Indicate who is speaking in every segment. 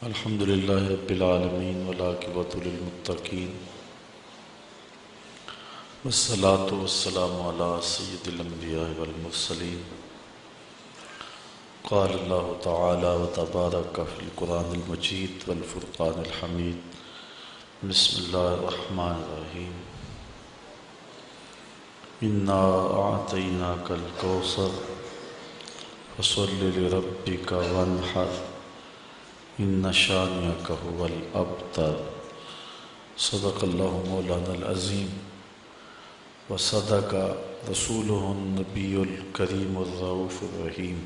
Speaker 1: الحمد للہ رب العالمین والعاقبۃ للمتقین والصلاة والسلام علی سید الانبیاء والمرسلین قال اللہ تعالی وتبارک فی القرآن المجید والفرقان الحمید بسم اللہ الرحمن الرحیم انا اعطیناک الکوثر فصل لربک وانحر ان شانئک هو الابتر صدق اللہ مولانا العظیم وصدق رسولہ النبی الکریم الرؤوف الرحیم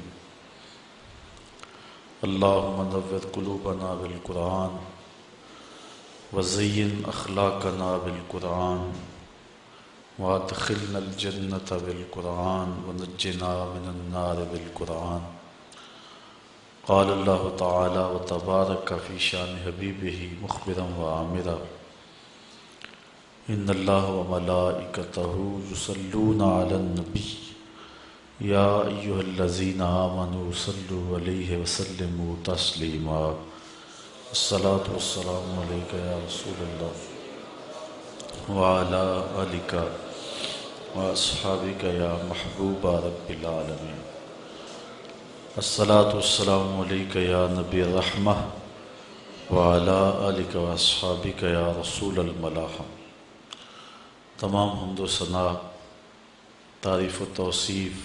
Speaker 1: اللہم نور قلوبنا بالقرآن وزین اخلاقنا بالقرآن وادخلنا الجنۃ بالقرآن ونجنا من النار بالقرآن قال اللہ تعالی وتبارک فی شان حبیبہ مخبرا وعامرا ان اللہ وملائکتہ یصلون علی النبی یا ایہا الذین آمنوا صلوا علیہ وسلموا تسلیما الصلاۃ والسلام علیک یا رسول اللہ وعلی آلک واصحابک یا محبوب رب العالمین الصلاۃ والسلام علیک یا نبی الرحمہ وعلی آلک واصحابک یا رسول الملاحہ۔ تمام حمد و ثنا، تعریف و توصیف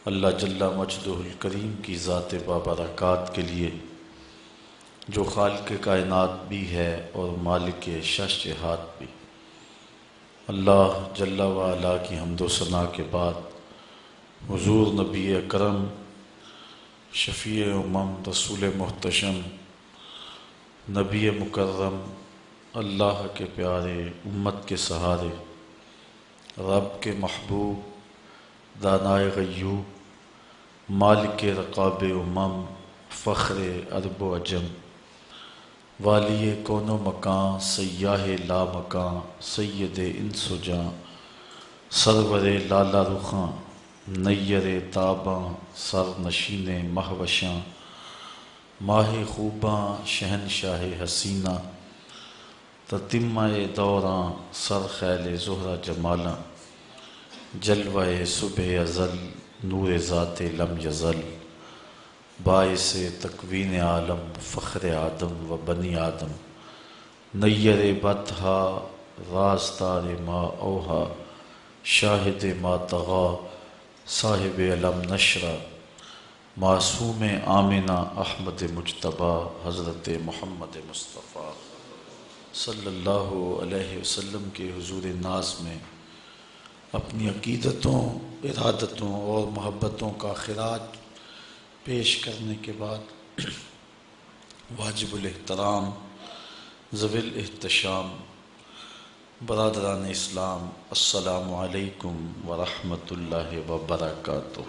Speaker 1: اللہ جل مجدہ الکریم کی ذات بابرکات کے لیے، جو خالق کائنات بھی ہے اور مالک شش جہات بھی۔ اللہ جل وعلا کی حمد و ثنا کے بعد حضور نبی اکرم شفیع امم رسول محتشم نبی مکرم اللہ کے پیارے امت کے سہارے رب کے محبوب دانائے غیوب مالک رقاب امم فخر عرب و عجم والی کون و مکان سیاہ لا مکان سید انس و جاں سرور لالا رخاں نیر تاباں سر نشین مہوشاں ماہ خوباں شہنشاہ حسینہ تتمہ دوراں سر خیل زہرہ جمالاں جلوہ صبح ازل نور ذات لم یزل باعث تکوین عالم فخر آدم و بنی آدم نیر بطحا رازدار ما اوہا شاہد ما طغا صاحب علم نشرہ معصوم آمنہ احمد مجتبی حضرت محمد مصطفیٰ صلی اللہ علیہ وسلم کے حضور ناز میں اپنی عقیدتوں ارادتوں اور محبتوں کا خراج پیش کرنے کے بعد واجب الاحترام ذوی الاحتشام برادران اسلام السلام علیکم ورحمۃ اللہ وبرکاتہ۔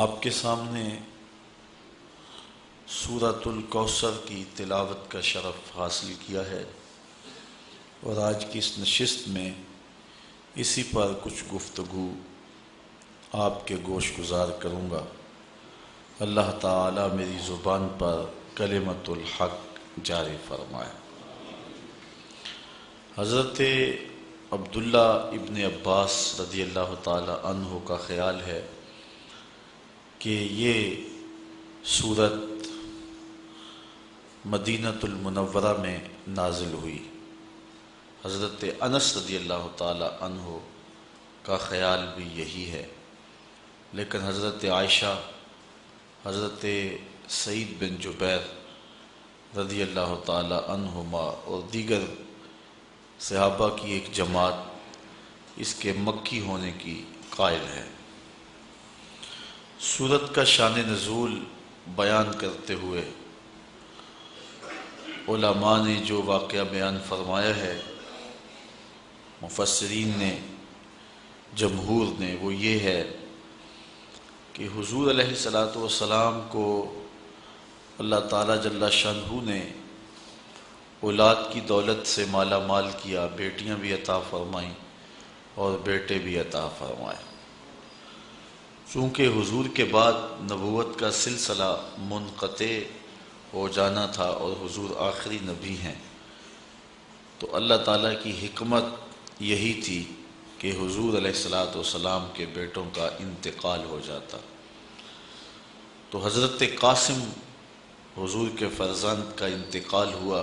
Speaker 1: آپ کے سامنے سورۃ الکوثر کی تلاوت کا شرف حاصل کیا ہے اور آج کی اس نشست میں اسی پر کچھ گفتگو آپ کے گوش گزار کروں گا۔ اللہ تعالی میری زبان پر کلمۃ الحق جاری فرمائے۔ حضرت عبداللہ ابن عباس رضی اللہ تعالی عنہ کا خیال ہے کہ یہ سورت مدینۃ المنورہ میں نازل ہوئی۔ حضرت انس رضی اللہ تعالی عنہ کا خیال بھی یہی ہے، لیکن حضرت عائشہ، حضرت سعید بن جبیر رضی اللہ تعالی عنہما اور دیگر صحابہ کی ایک جماعت اس کے مکی ہونے کی قائل ہے۔ سورت کا شان نزول بیان کرتے ہوئے علماء نے جو واقعہ بیان فرمایا ہے، مفسرین نے، جمہور نے، وہ یہ ہے کہ حضور علیہ الصلوۃ کو اللہ تعالیٰ جل شانہ نے اولاد کی دولت سے مالا مال کیا، بیٹیاں بھی عطا فرمائیں اور بیٹے بھی عطا فرمائے۔ چونکہ حضور کے بعد نبوت کا سلسلہ منقطع ہو جانا تھا اور حضور آخری نبی ہیں، تو اللہ تعالیٰ کی حکمت یہی تھی کہ حضور علیہ السلام کے بیٹوں کا انتقال ہو جاتا۔ تو حضرت قاسم حضور کے فرزند کا انتقال ہوا،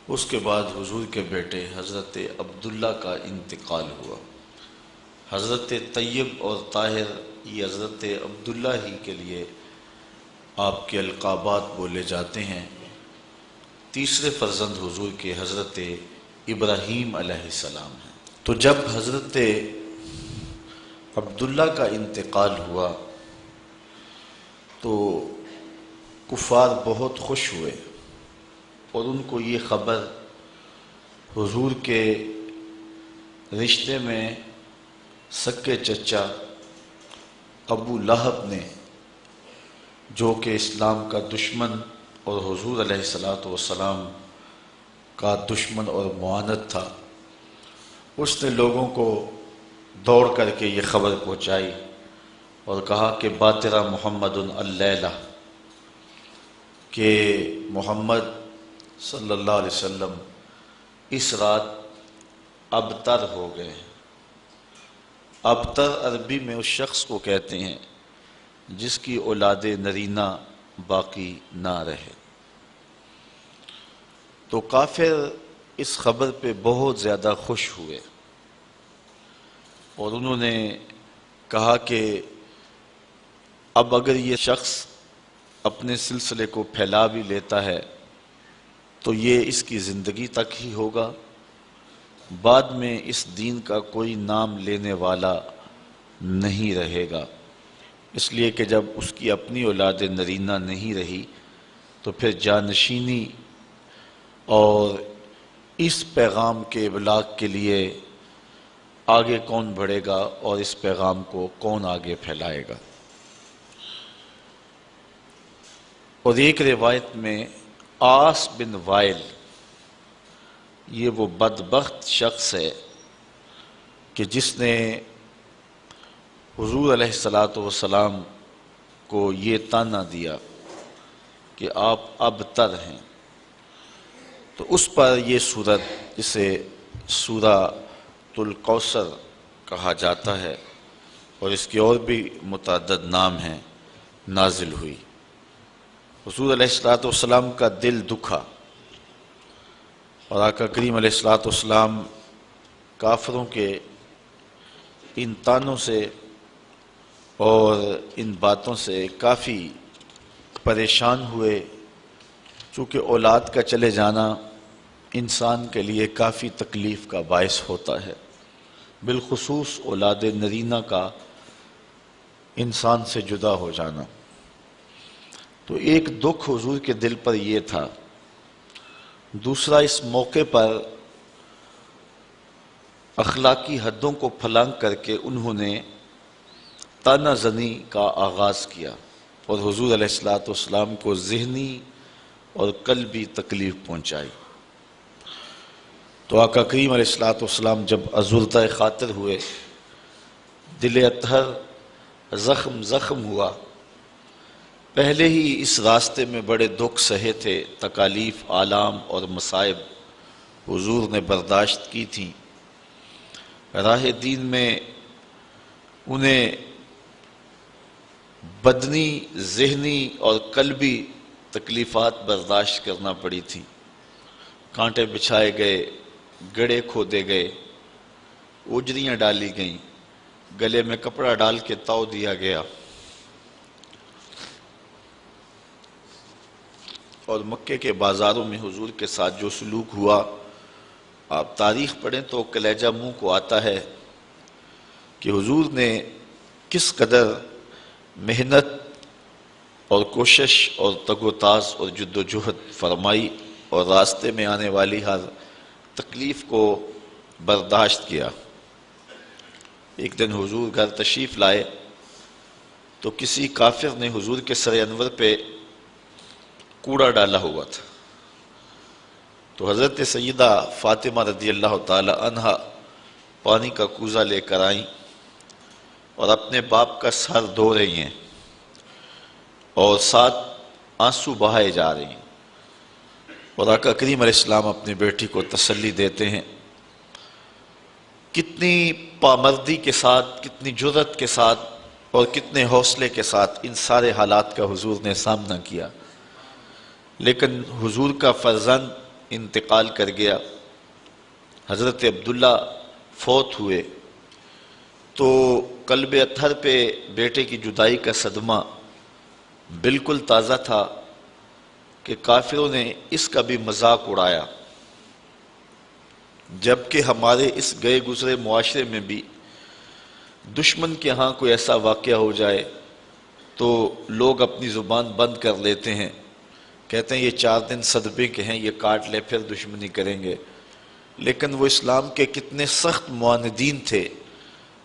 Speaker 1: اس کے بعد حضور کے بیٹے حضرت عبداللہ کا انتقال ہوا۔ حضرت طیب اور طاہر یہ حضرت عبداللہ ہی کے لیے آپ کے القابات بولے جاتے ہیں۔ تیسرے فرزند حضور کے حضرت ابراہیم علیہ السلام ہیں۔ تو جب حضرت عبداللہ کا انتقال ہوا تو کفار بہت خوش ہوئے، اور ان کو یہ خبر حضور کے رشتے میں سکے چچا ابو لہب نے، جو کہ اسلام کا دشمن اور حضور علیہ السلام کا دشمن اور معاند تھا، اس نے لوگوں کو دوڑ کر کے یہ خبر پہنچائی اور کہا کہ باترا محمد اللیلہ، کہ محمد صلی اللہ علیہ وسلم اس رات ابتر ہو گئے ہیں۔ ابتر عربی میں اس شخص کو کہتے ہیں جس کی اولاد نرینہ باقی نہ رہے۔ تو کافر اس خبر پہ بہت زیادہ خوش ہوئے، اور انہوں نے کہا کہ اب اگر یہ شخص اپنے سلسلے کو پھیلا بھی لیتا ہے تو یہ اس کی زندگی تک ہی ہوگا، بعد میں اس دین کا کوئی نام لینے والا نہیں رہے گا، اس لیے کہ جب اس کی اپنی اولاد نرینہ نہیں رہی تو پھر جانشینی اور اس پیغام کے ابلاغ کے لیے آگے کون بڑھے گا اور اس پیغام کو کون آگے پھیلائے گا۔ اور ایک روایت میں عاص بن وائل، یہ وہ بدبخت شخص ہے کہ جس نے حضور علیہ السلام کو یہ طعنہ دیا کہ آپ ابتر ہیں، تو اس پر یہ سورت، جسے سورہ الکوثر کہا جاتا ہے اور اس کے اور بھی متعدد نام ہیں، نازل ہوئی۔ حضور علیہ السلام کا دل دکھا، اور آقا کریم علیہ السلام کافروں کے ان طعنوں سے اور ان باتوں سے کافی پریشان ہوئے، چونکہ اولاد کا چلے جانا انسان کے لیے کافی تکلیف کا باعث ہوتا ہے، بالخصوص اولاد نرینہ کا انسان سے جدا ہو جانا۔ تو ایک دکھ حضور کے دل پر یہ تھا، دوسرا اس موقع پر اخلاقی حدوں کو پھلانگ کر کے انہوں نے طعنہ زنی کا آغاز کیا اور حضور علیہ السلام کو ذہنی اور قلبی تکلیف پہنچائی۔ تو آقا کریم علیہ السلام جب آزردہ خاطر ہوئے، دل اطہر زخم ہوا، پہلے ہی اس راستے میں بڑے دکھ سہے تھے، تکالیف، آلام اور مصائب حضور نے برداشت کی تھیں، راہ دین میں انہیں بدنی، ذہنی اور قلبی تکلیفات برداشت کرنا پڑی تھی، کانٹے بچھائے گئے، گڑھے کھودے گئے، اجریاں ڈالی گئیں، گلے میں کپڑا ڈال کے تاؤ دیا گیا، اور مکے کے بازاروں میں حضور کے ساتھ جو سلوک ہوا، آپ تاریخ پڑھیں تو کلیجہ منہ کو آتا ہے کہ حضور نے کس قدر محنت اور کوشش اور تگ و تاز اور جد و جہد فرمائی اور راستے میں آنے والی ہر تکلیف کو برداشت کیا۔ ایک دن حضور گھر تشریف لائے تو کسی کافر نے حضور کے سر انور پہ کوڑا ڈالا ہوا تھا، تو حضرت سیدہ فاطمہ رضی اللہ تعالی عنہا پانی کا کوزہ لے کر آئیں اور اپنے باپ کا سر دھو رہی ہیں اور ساتھ آنسو بہائے جا رہی ہیں، اور آقا کریم علیہ السلام اپنی بیٹی کو تسلی دیتے ہیں۔ کتنی پامردی کے ساتھ، کتنی جرأت کے ساتھ اور کتنے حوصلے کے ساتھ ان سارے حالات کا حضور نے سامنا کیا، لیکن حضور کا فرزند انتقال کر گیا۔ حضرت عبداللہ فوت ہوئے تو قلب اطہر پہ بیٹے کی جدائی کا صدمہ بالکل تازہ تھا کہ کافروں نے اس کا بھی مذاق اڑایا، جبکہ ہمارے اس گئے گزرے معاشرے میں بھی دشمن کے ہاں کوئی ایسا واقعہ ہو جائے تو لوگ اپنی زبان بند کر لیتے ہیں، کہتے ہیں یہ 4 دن صدمے کے ہیں، یہ کاٹ لے پھر دشمنی کریں گے۔ لیکن وہ اسلام کے کتنے سخت معاندین تھے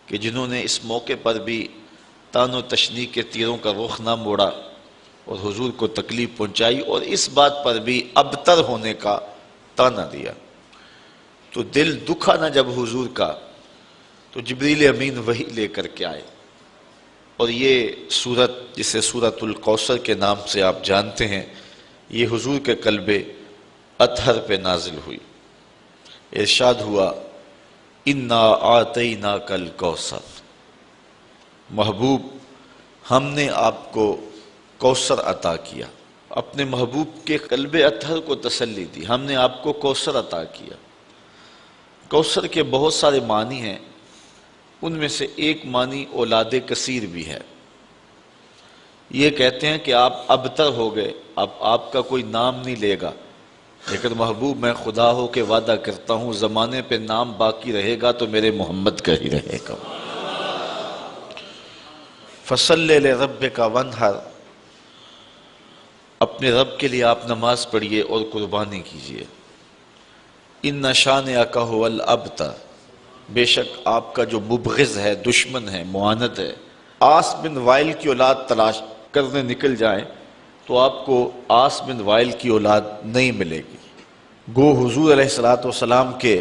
Speaker 1: کہ جنہوں نے اس موقع پر بھی طعن و تشنیع کے تیروں کا رخ نہ موڑا اور حضور کو تکلیف پہنچائی، اور اس بات پر بھی ابتر ہونے کا طعنہ دیا۔ تو دل دکھا نہ جب حضور کا، تو جبریل امین وحی لے کر کے آئے، اور یہ سورت جسے سورت الکوثر کے نام سے آپ جانتے ہیں، یہ حضور کے قلب اطہر پہ نازل ہوئی۔ ارشاد ہوا انا اعطیناک الکوثر، محبوب ہم نے آپ کو کوثر عطا کیا۔ اپنے محبوب کے قلب اطہر کو تسلی دی، ہم نے آپ کو کوثر عطا کیا۔ کوثر کے بہت سارے معنی ہیں، ان میں سے ایک معنی اولاد کثیر بھی ہے۔ یہ کہتے ہیں کہ آپ ابتر ہو گئے، اب آپ کا کوئی نام نہیں لے گا، لیکن محبوب میں خدا ہو کے وعدہ کرتا ہوں زمانے پہ نام باقی رہے گا تو میرے محمد کا ہی رہے گا۔ فصلی لربک وانحر، اپنے رب کے لیے آپ نماز پڑھیے اور قربانی کیجیے۔ ان شانئک ھو الابتر، بے شک آپ کا جو مبغض ہے، دشمن ہے، معاند ہے۔ عاص بن وائل کی اولاد تلاش کرنے نکل جائیں تو آپ کو عاص بن وائل کی اولاد نہیں ملے گی۔ گو حضور علیہ السلام کے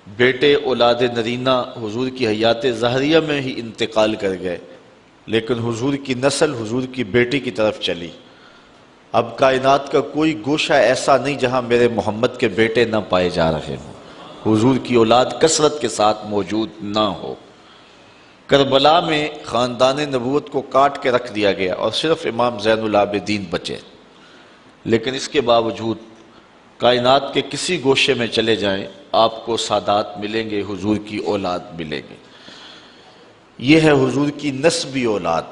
Speaker 1: بیٹے اولاد نرینہ حضور کی حیات ظاہریہ میں ہی انتقال کر گئے، لیکن حضور کی نسل حضور کی بیٹی کی طرف چلی۔ اب کائنات کا کوئی گوشہ ایسا نہیں جہاں میرے محمد کے بیٹے نہ پائے جا رہے ہوں، حضور کی اولاد کثرت کے ساتھ موجود نہ ہو۔ کربلا میں خاندان نبوت کو کاٹ کے رکھ دیا گیا اور صرف امام زین العابدین بچے، لیکن اس کے باوجود کائنات کے کسی گوشے میں چلے جائیں آپ کو سادات ملیں گے، حضور کی اولاد ملیں گے۔ یہ ہے حضور کی نسبی اولاد،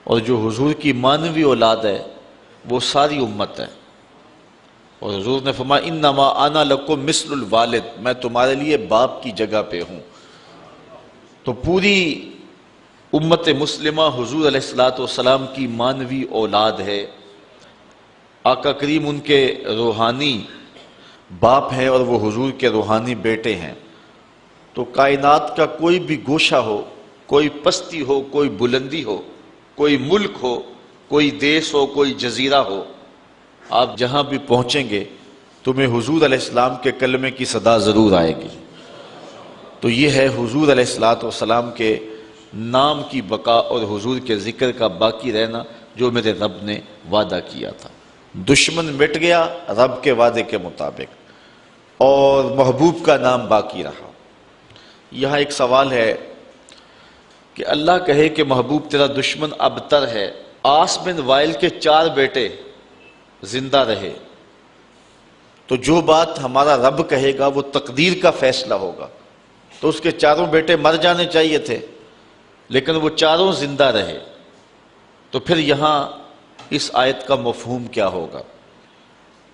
Speaker 1: اور جو حضور کی معنوی اولاد ہے وہ ساری امت ہے۔ اور حضور نے فرمایا انما انا لکم مثل الوالد، میں تمہارے لیے باپ کی جگہ پہ ہوں۔ تو پوری امت مسلمہ حضور علیہ السلام کی معنوی اولاد ہے، آقا کریم ان کے روحانی باپ ہیں اور وہ حضور کے روحانی بیٹے ہیں۔ تو کائنات کا کوئی بھی گوشہ ہو، کوئی پستی ہو، کوئی بلندی ہو، کوئی ملک ہو، کوئی دیس ہو، کوئی جزیرہ ہو، آپ جہاں بھی پہنچیں گے تمہیں حضور علیہ السلام کے کلمے کی صدا ضرور آئے گی۔ تو یہ ہے حضور علیہ السلام کے نام کی بقا اور حضور کے ذکر کا باقی رہنا جو میرے رب نے وعدہ کیا تھا۔ دشمن مٹ گیا رب کے وعدے کے مطابق، اور محبوب کا نام باقی رہا۔ یہاں ایک سوال ہے کہ اللہ کہے کہ محبوب تیرا دشمن ابتر ہے، عاص بن وائل کے 4 بیٹے زندہ رہے، تو جو بات ہمارا رب کہے گا وہ تقدیر کا فیصلہ ہوگا، تو اس کے 4 بیٹے مر جانے چاہیے تھے، لیکن وہ 4 زندہ رہے۔ تو پھر یہاں اس آیت کا مفہوم کیا ہوگا؟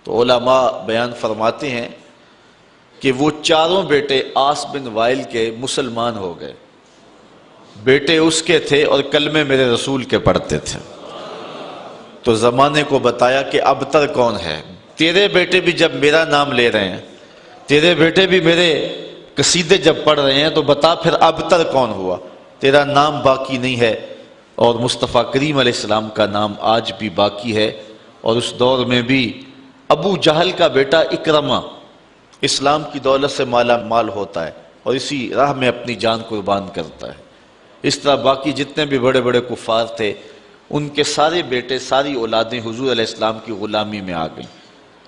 Speaker 1: تو علماء بیان فرماتے ہیں کہ وہ 4 بیٹے عاص بن وائل کے مسلمان ہو گئے، بیٹے اس کے تھے اور کلمے میرے رسول کے پڑھتے تھے۔ تو زمانے کو بتایا کہ ابتر کون ہے، تیرے بیٹے بھی جب میرا نام لے رہے ہیں، تیرے بیٹے بھی میرے قصیدے جب پڑھ رہے ہیں، تو بتا پھر ابتر کون ہوا؟ تیرا نام باقی نہیں ہے، اور مصطفیٰ کریم علیہ السلام کا نام آج بھی باقی ہے۔ اور اس دور میں بھی ابو جہل کا بیٹا اکرمہ اسلام کی دولت سے مالا مال ہوتا ہے اور اسی راہ میں اپنی جان قربان کرتا ہے۔ اس طرح باقی جتنے بھی بڑے بڑے کفار تھے ان کے سارے بیٹے ساری اولادیں حضور علیہ السلام کی غلامی میں آ گئیں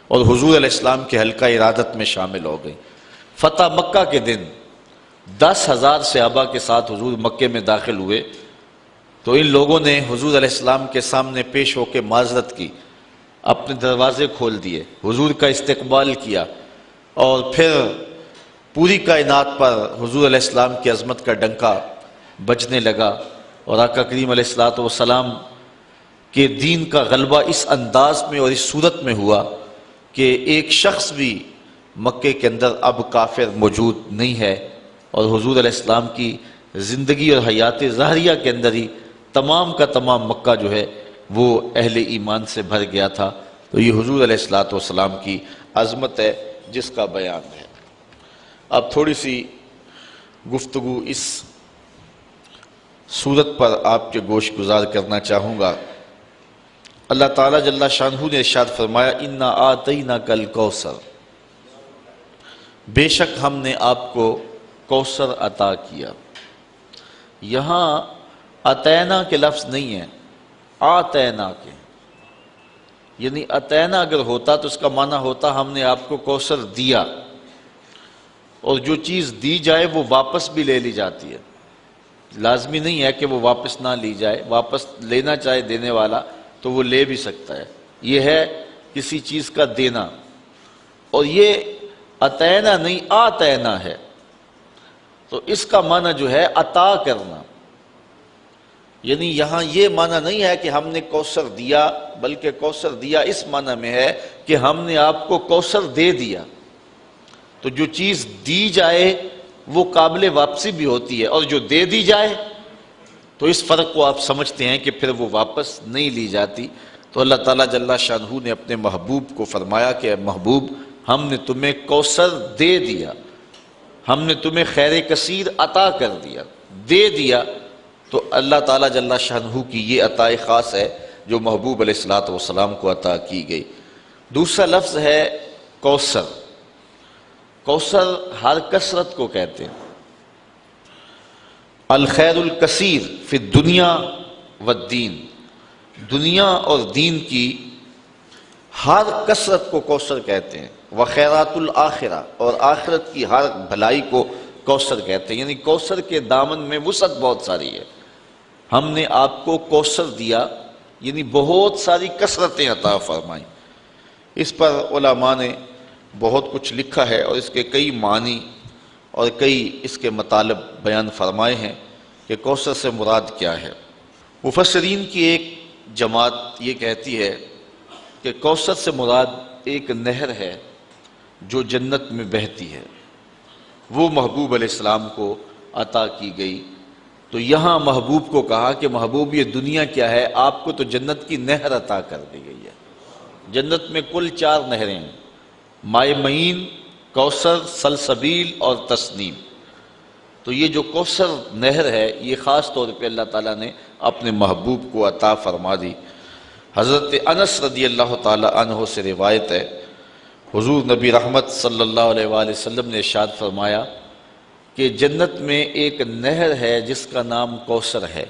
Speaker 1: اور حضور علیہ السلام کے حلقہ ارادت میں شامل ہو گئیں۔ فتح مکہ کے دن 10,000 صحابہ کے ساتھ حضور مکے میں داخل ہوئے تو ان لوگوں نے حضور علیہ السلام کے سامنے پیش ہو کے معذرت کی، اپنے دروازے کھول دیے، حضور کا استقبال کیا، اور پھر پوری کائنات پر حضور علیہ السلام کی عظمت کا ڈنکا بجنے لگا، اور آقا کریم علیہ السلام کے دین کا غلبہ اس انداز میں اور اس صورت میں ہوا کہ ایک شخص بھی مکے کے اندر اب کافر موجود نہیں ہے، اور حضور علیہ السلام کی زندگی اور حیات ظاہریہ کے اندر ہی تمام کا تمام مکہ جو ہے وہ اہل ایمان سے بھر گیا تھا۔ تو یہ حضور علیہ السلام کی عظمت ہے جس کا بیان ہے۔ اب تھوڑی سی گفتگو اس صورت پر آپ کے گوش گزار کرنا چاہوں گا۔ اللہ تعالیٰ جل شانہ نے ارشاد فرمایا اِنَّا آتَيْنَاكَ الْكَوْثَرَ، بے شک ہم نے آپ کو کوثر عطا کیا۔ یہاں اتینا کے لفظ نہیں ہے، آتینا کے، یعنی اتینا اگر ہوتا تو اس کا معنی ہوتا ہم نے آپ کو کوثر دیا، اور جو چیز دی جائے وہ واپس بھی لے لی جاتی ہے، لازمی نہیں ہے کہ وہ واپس نہ لی جائے، واپس لینا چاہے دینے والا تو وہ لے بھی سکتا ہے، یہ ہے کسی چیز کا دینا۔ اور یہ اتینا نہیں آتینا ہے، تو اس کا معنی جو ہے عطا کرنا، یعنی یہاں یہ معنی نہیں ہے کہ ہم نے کوثر دیا، بلکہ کوثر دیا اس معنی میں ہے کہ ہم نے آپ کو کوثر دے دیا۔ تو جو چیز دی جائے وہ قابل واپسی بھی ہوتی ہے، اور جو دے دی جائے تو اس فرق کو آپ سمجھتے ہیں کہ پھر وہ واپس نہیں لی جاتی۔ تو اللہ تعالیٰ جل شانہ نے اپنے محبوب کو فرمایا کہ اے محبوب ہم نے تمہیں کوثر دے دیا، ہم نے تمہیں خیر کثیر عطا کر دیا، دے دیا۔ تو اللہ تعالیٰ جل شانہ کی یہ عطا خاص ہے جو محبوب علیہ السلام کو عطا کی گئی۔ دوسرا لفظ ہے کوثر۔ کوثر ہر کثرت کو کہتے ہیں، الخیر الکثیر فی الدنیا والدین، دنیا اور دین کی ہر کثرت کو کوثر کہتے ہیں، وخیرات الآخرہ، اور آخرت کی ہر بھلائی کو کوثر کہتے ہیں، یعنی کوثر کے دامن میں وسعت بہت ساری ہے۔ ہم نے آپ کو کوثر دیا یعنی بہت ساری کثرتیں عطا فرمائیں۔ اس پر علماء نے بہت کچھ لکھا ہے اور اس کے کئی معنی اور کئی اس کے مطالب بیان فرمائے ہیں کہ کوثر سے مراد کیا ہے۔ مفسرین کی ایک جماعت یہ کہتی ہے کہ کوثر سے مراد ایک نہر ہے جو جنت میں بہتی ہے، وہ محبوب علیہ السلام کو عطا کی گئی۔ تو یہاں محبوب کو کہا کہ محبوب یہ دنیا کیا ہے، آپ کو تو جنت کی نہر عطا کر دی گئی ہے۔ جنت میں کل 4 نہریں ہیں، مائے معین، کوثر، سلسبیل اور تسنیم۔ تو یہ جو کوثر نہر ہے یہ خاص طور پہ اللہ تعالیٰ نے اپنے محبوب کو عطا فرما دی۔ حضرت انس رضی اللہ تعالیٰ عنہ سے روایت ہے، حضور نبی رحمت صلی اللہ علیہ وآلہ وسلم نے ارشاد فرمایا کہ جنت میں ایک نہر ہے جس کا نام کوثر ہے،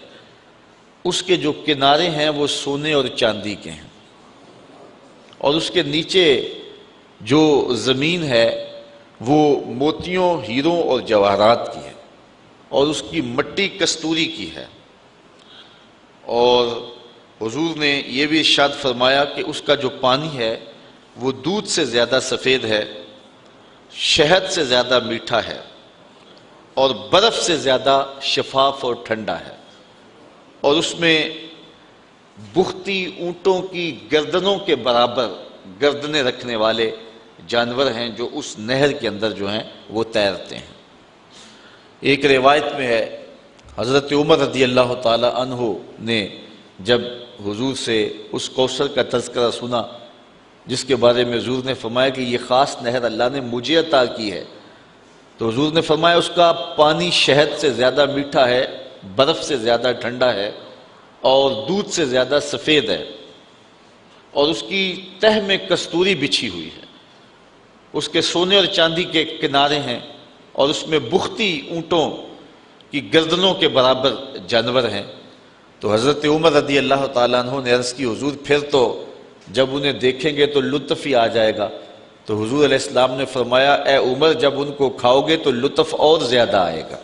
Speaker 1: اس کے جو کنارے ہیں وہ سونے اور چاندی کے ہیں، اور اس کے نیچے جو زمین ہے وہ موتیوں، ہیروں اور جواہرات کی ہے، اور اس کی مٹی کستوری کی ہے۔ اور حضور نے یہ بھی ارشاد فرمایا کہ اس کا جو پانی ہے وہ دودھ سے زیادہ سفید ہے، شہد سے زیادہ میٹھا ہے، اور برف سے زیادہ شفاف اور ٹھنڈا ہے، اور اس میں بختی اونٹوں کی گردنوں کے برابر گردنیں رکھنے والے جانور ہیں جو اس نہر کے اندر جو ہیں وہ تیرتے ہیں۔ ایک روایت میں ہے حضرت عمر رضی اللہ تعالی عنہ نے جب حضور سے اس کوثر کا تذکرہ سنا جس کے بارے میں حضور نے فرمایا کہ یہ خاص نہر اللہ نے مجھے عطا کی ہے، تو حضور نے فرمایا اس کا پانی شہد سے زیادہ میٹھا ہے، برف سے زیادہ ٹھنڈا ہے، اور دودھ سے زیادہ سفید ہے، اور اس کی تہ میں کستوری بچھی ہوئی ہے، اس کے سونے اور چاندی کے کنارے ہیں، اور اس میں بختی اونٹوں کی گردنوں کے برابر جانور ہیں۔ تو حضرت عمر رضی اللہ تعالیٰ عنہ نے عرض کی حضور پھر تو جب انہیں دیکھیں گے تو لطف ہی آ جائے گا۔ تو حضور علیہ السلام نے فرمایا اے عمر جب ان کو کھاؤ گے تو لطف اور زیادہ آئے گا۔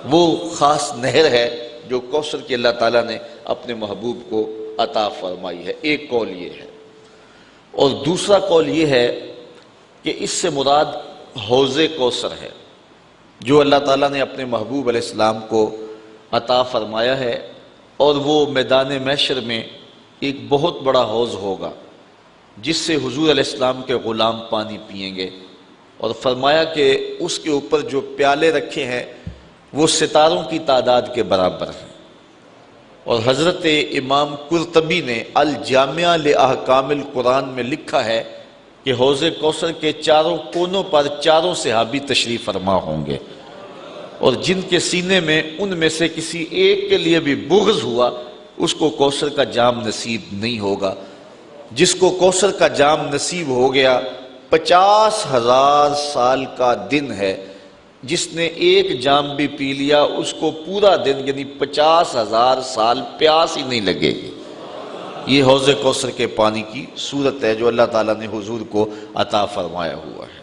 Speaker 1: وہ خاص نہر ہے جو کوثر کی اللہ تعالیٰ نے اپنے محبوب کو عطا فرمائی ہے۔ ایک قول یہ ہے، اور دوسرا قول یہ ہے کہ اس سے مراد حوض کوثر ہے جو اللہ تعالیٰ نے اپنے محبوب علیہ السلام کو عطا فرمایا ہے، اور وہ میدان محشر میں ایک بہت بڑا حوض ہوگا جس سے حضور علیہ السلام کے غلام پانی پئیں گے، اور فرمایا کہ اس کے اوپر جو پیالے رکھے ہیں وہ ستاروں کی تعداد کے برابر ہیں۔ اور حضرت امام قرطبی نے الجامعہ لاحکام القرآن میں لکھا ہے کہ حوض کوثر کے چاروں کونوں پر چاروں صحابی تشریف فرما ہوں گے، اور جن کے سینے میں ان میں سے کسی ایک کے لیے بھی بغض ہوا اس کو کوثر کا جام نصیب نہیں ہوگا۔ جس کو کوثر کا جام نصیب ہو گیا 50,000 سال کا دن ہے، جس نے ایک جام بھی پی لیا اس کو پورا دن یعنی 50,000 سال پیاس ہی نہیں لگے گی۔ یہ حوض کوثر کے پانی کی صورت ہے جو اللہ تعالیٰ نے حضور کو عطا فرمایا ہوا ہے۔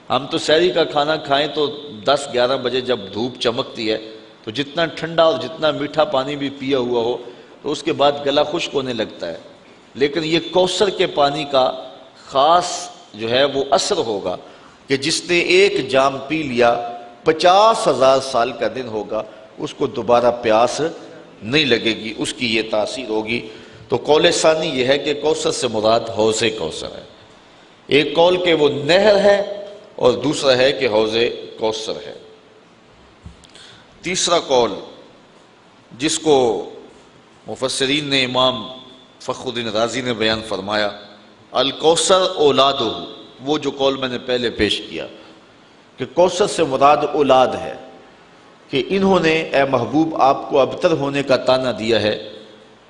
Speaker 1: ہم تو سحری کا کھانا کھائیں تو 10-11 بجے جب دھوپ چمکتی ہے تو جتنا ٹھنڈا اور جتنا میٹھا پانی بھی پیا ہوا ہو تو اس کے بعد گلا خشک ہونے لگتا ہے، لیکن یہ کوثر کے پانی کا خاص جو ہے وہ اثر ہوگا کہ جس نے ایک جام پی لیا 50,000 سال کا دن ہوگا اس کو دوبارہ پیاس نہیں لگے گی، اس کی یہ تاثیر ہوگی۔ تو قول ثانی یہ ہے کہ کوثر سے مراد حوض کوثر ہے۔ ایک قول کہ وہ نہر ہے اور دوسرا ہے کہ حوض کوثر ہے۔ تیسرا قول جس کو مفسرین نے امام فخر الدین رازی نے بیان فرمایا، الکوثر اولادہ، وہ جو قول میں نے پہلے پیش کیا کہ کوثر سے مراد اولاد ہے، کہ انہوں نے اے محبوب آپ کو ابتر ہونے کا طعنہ دیا ہے،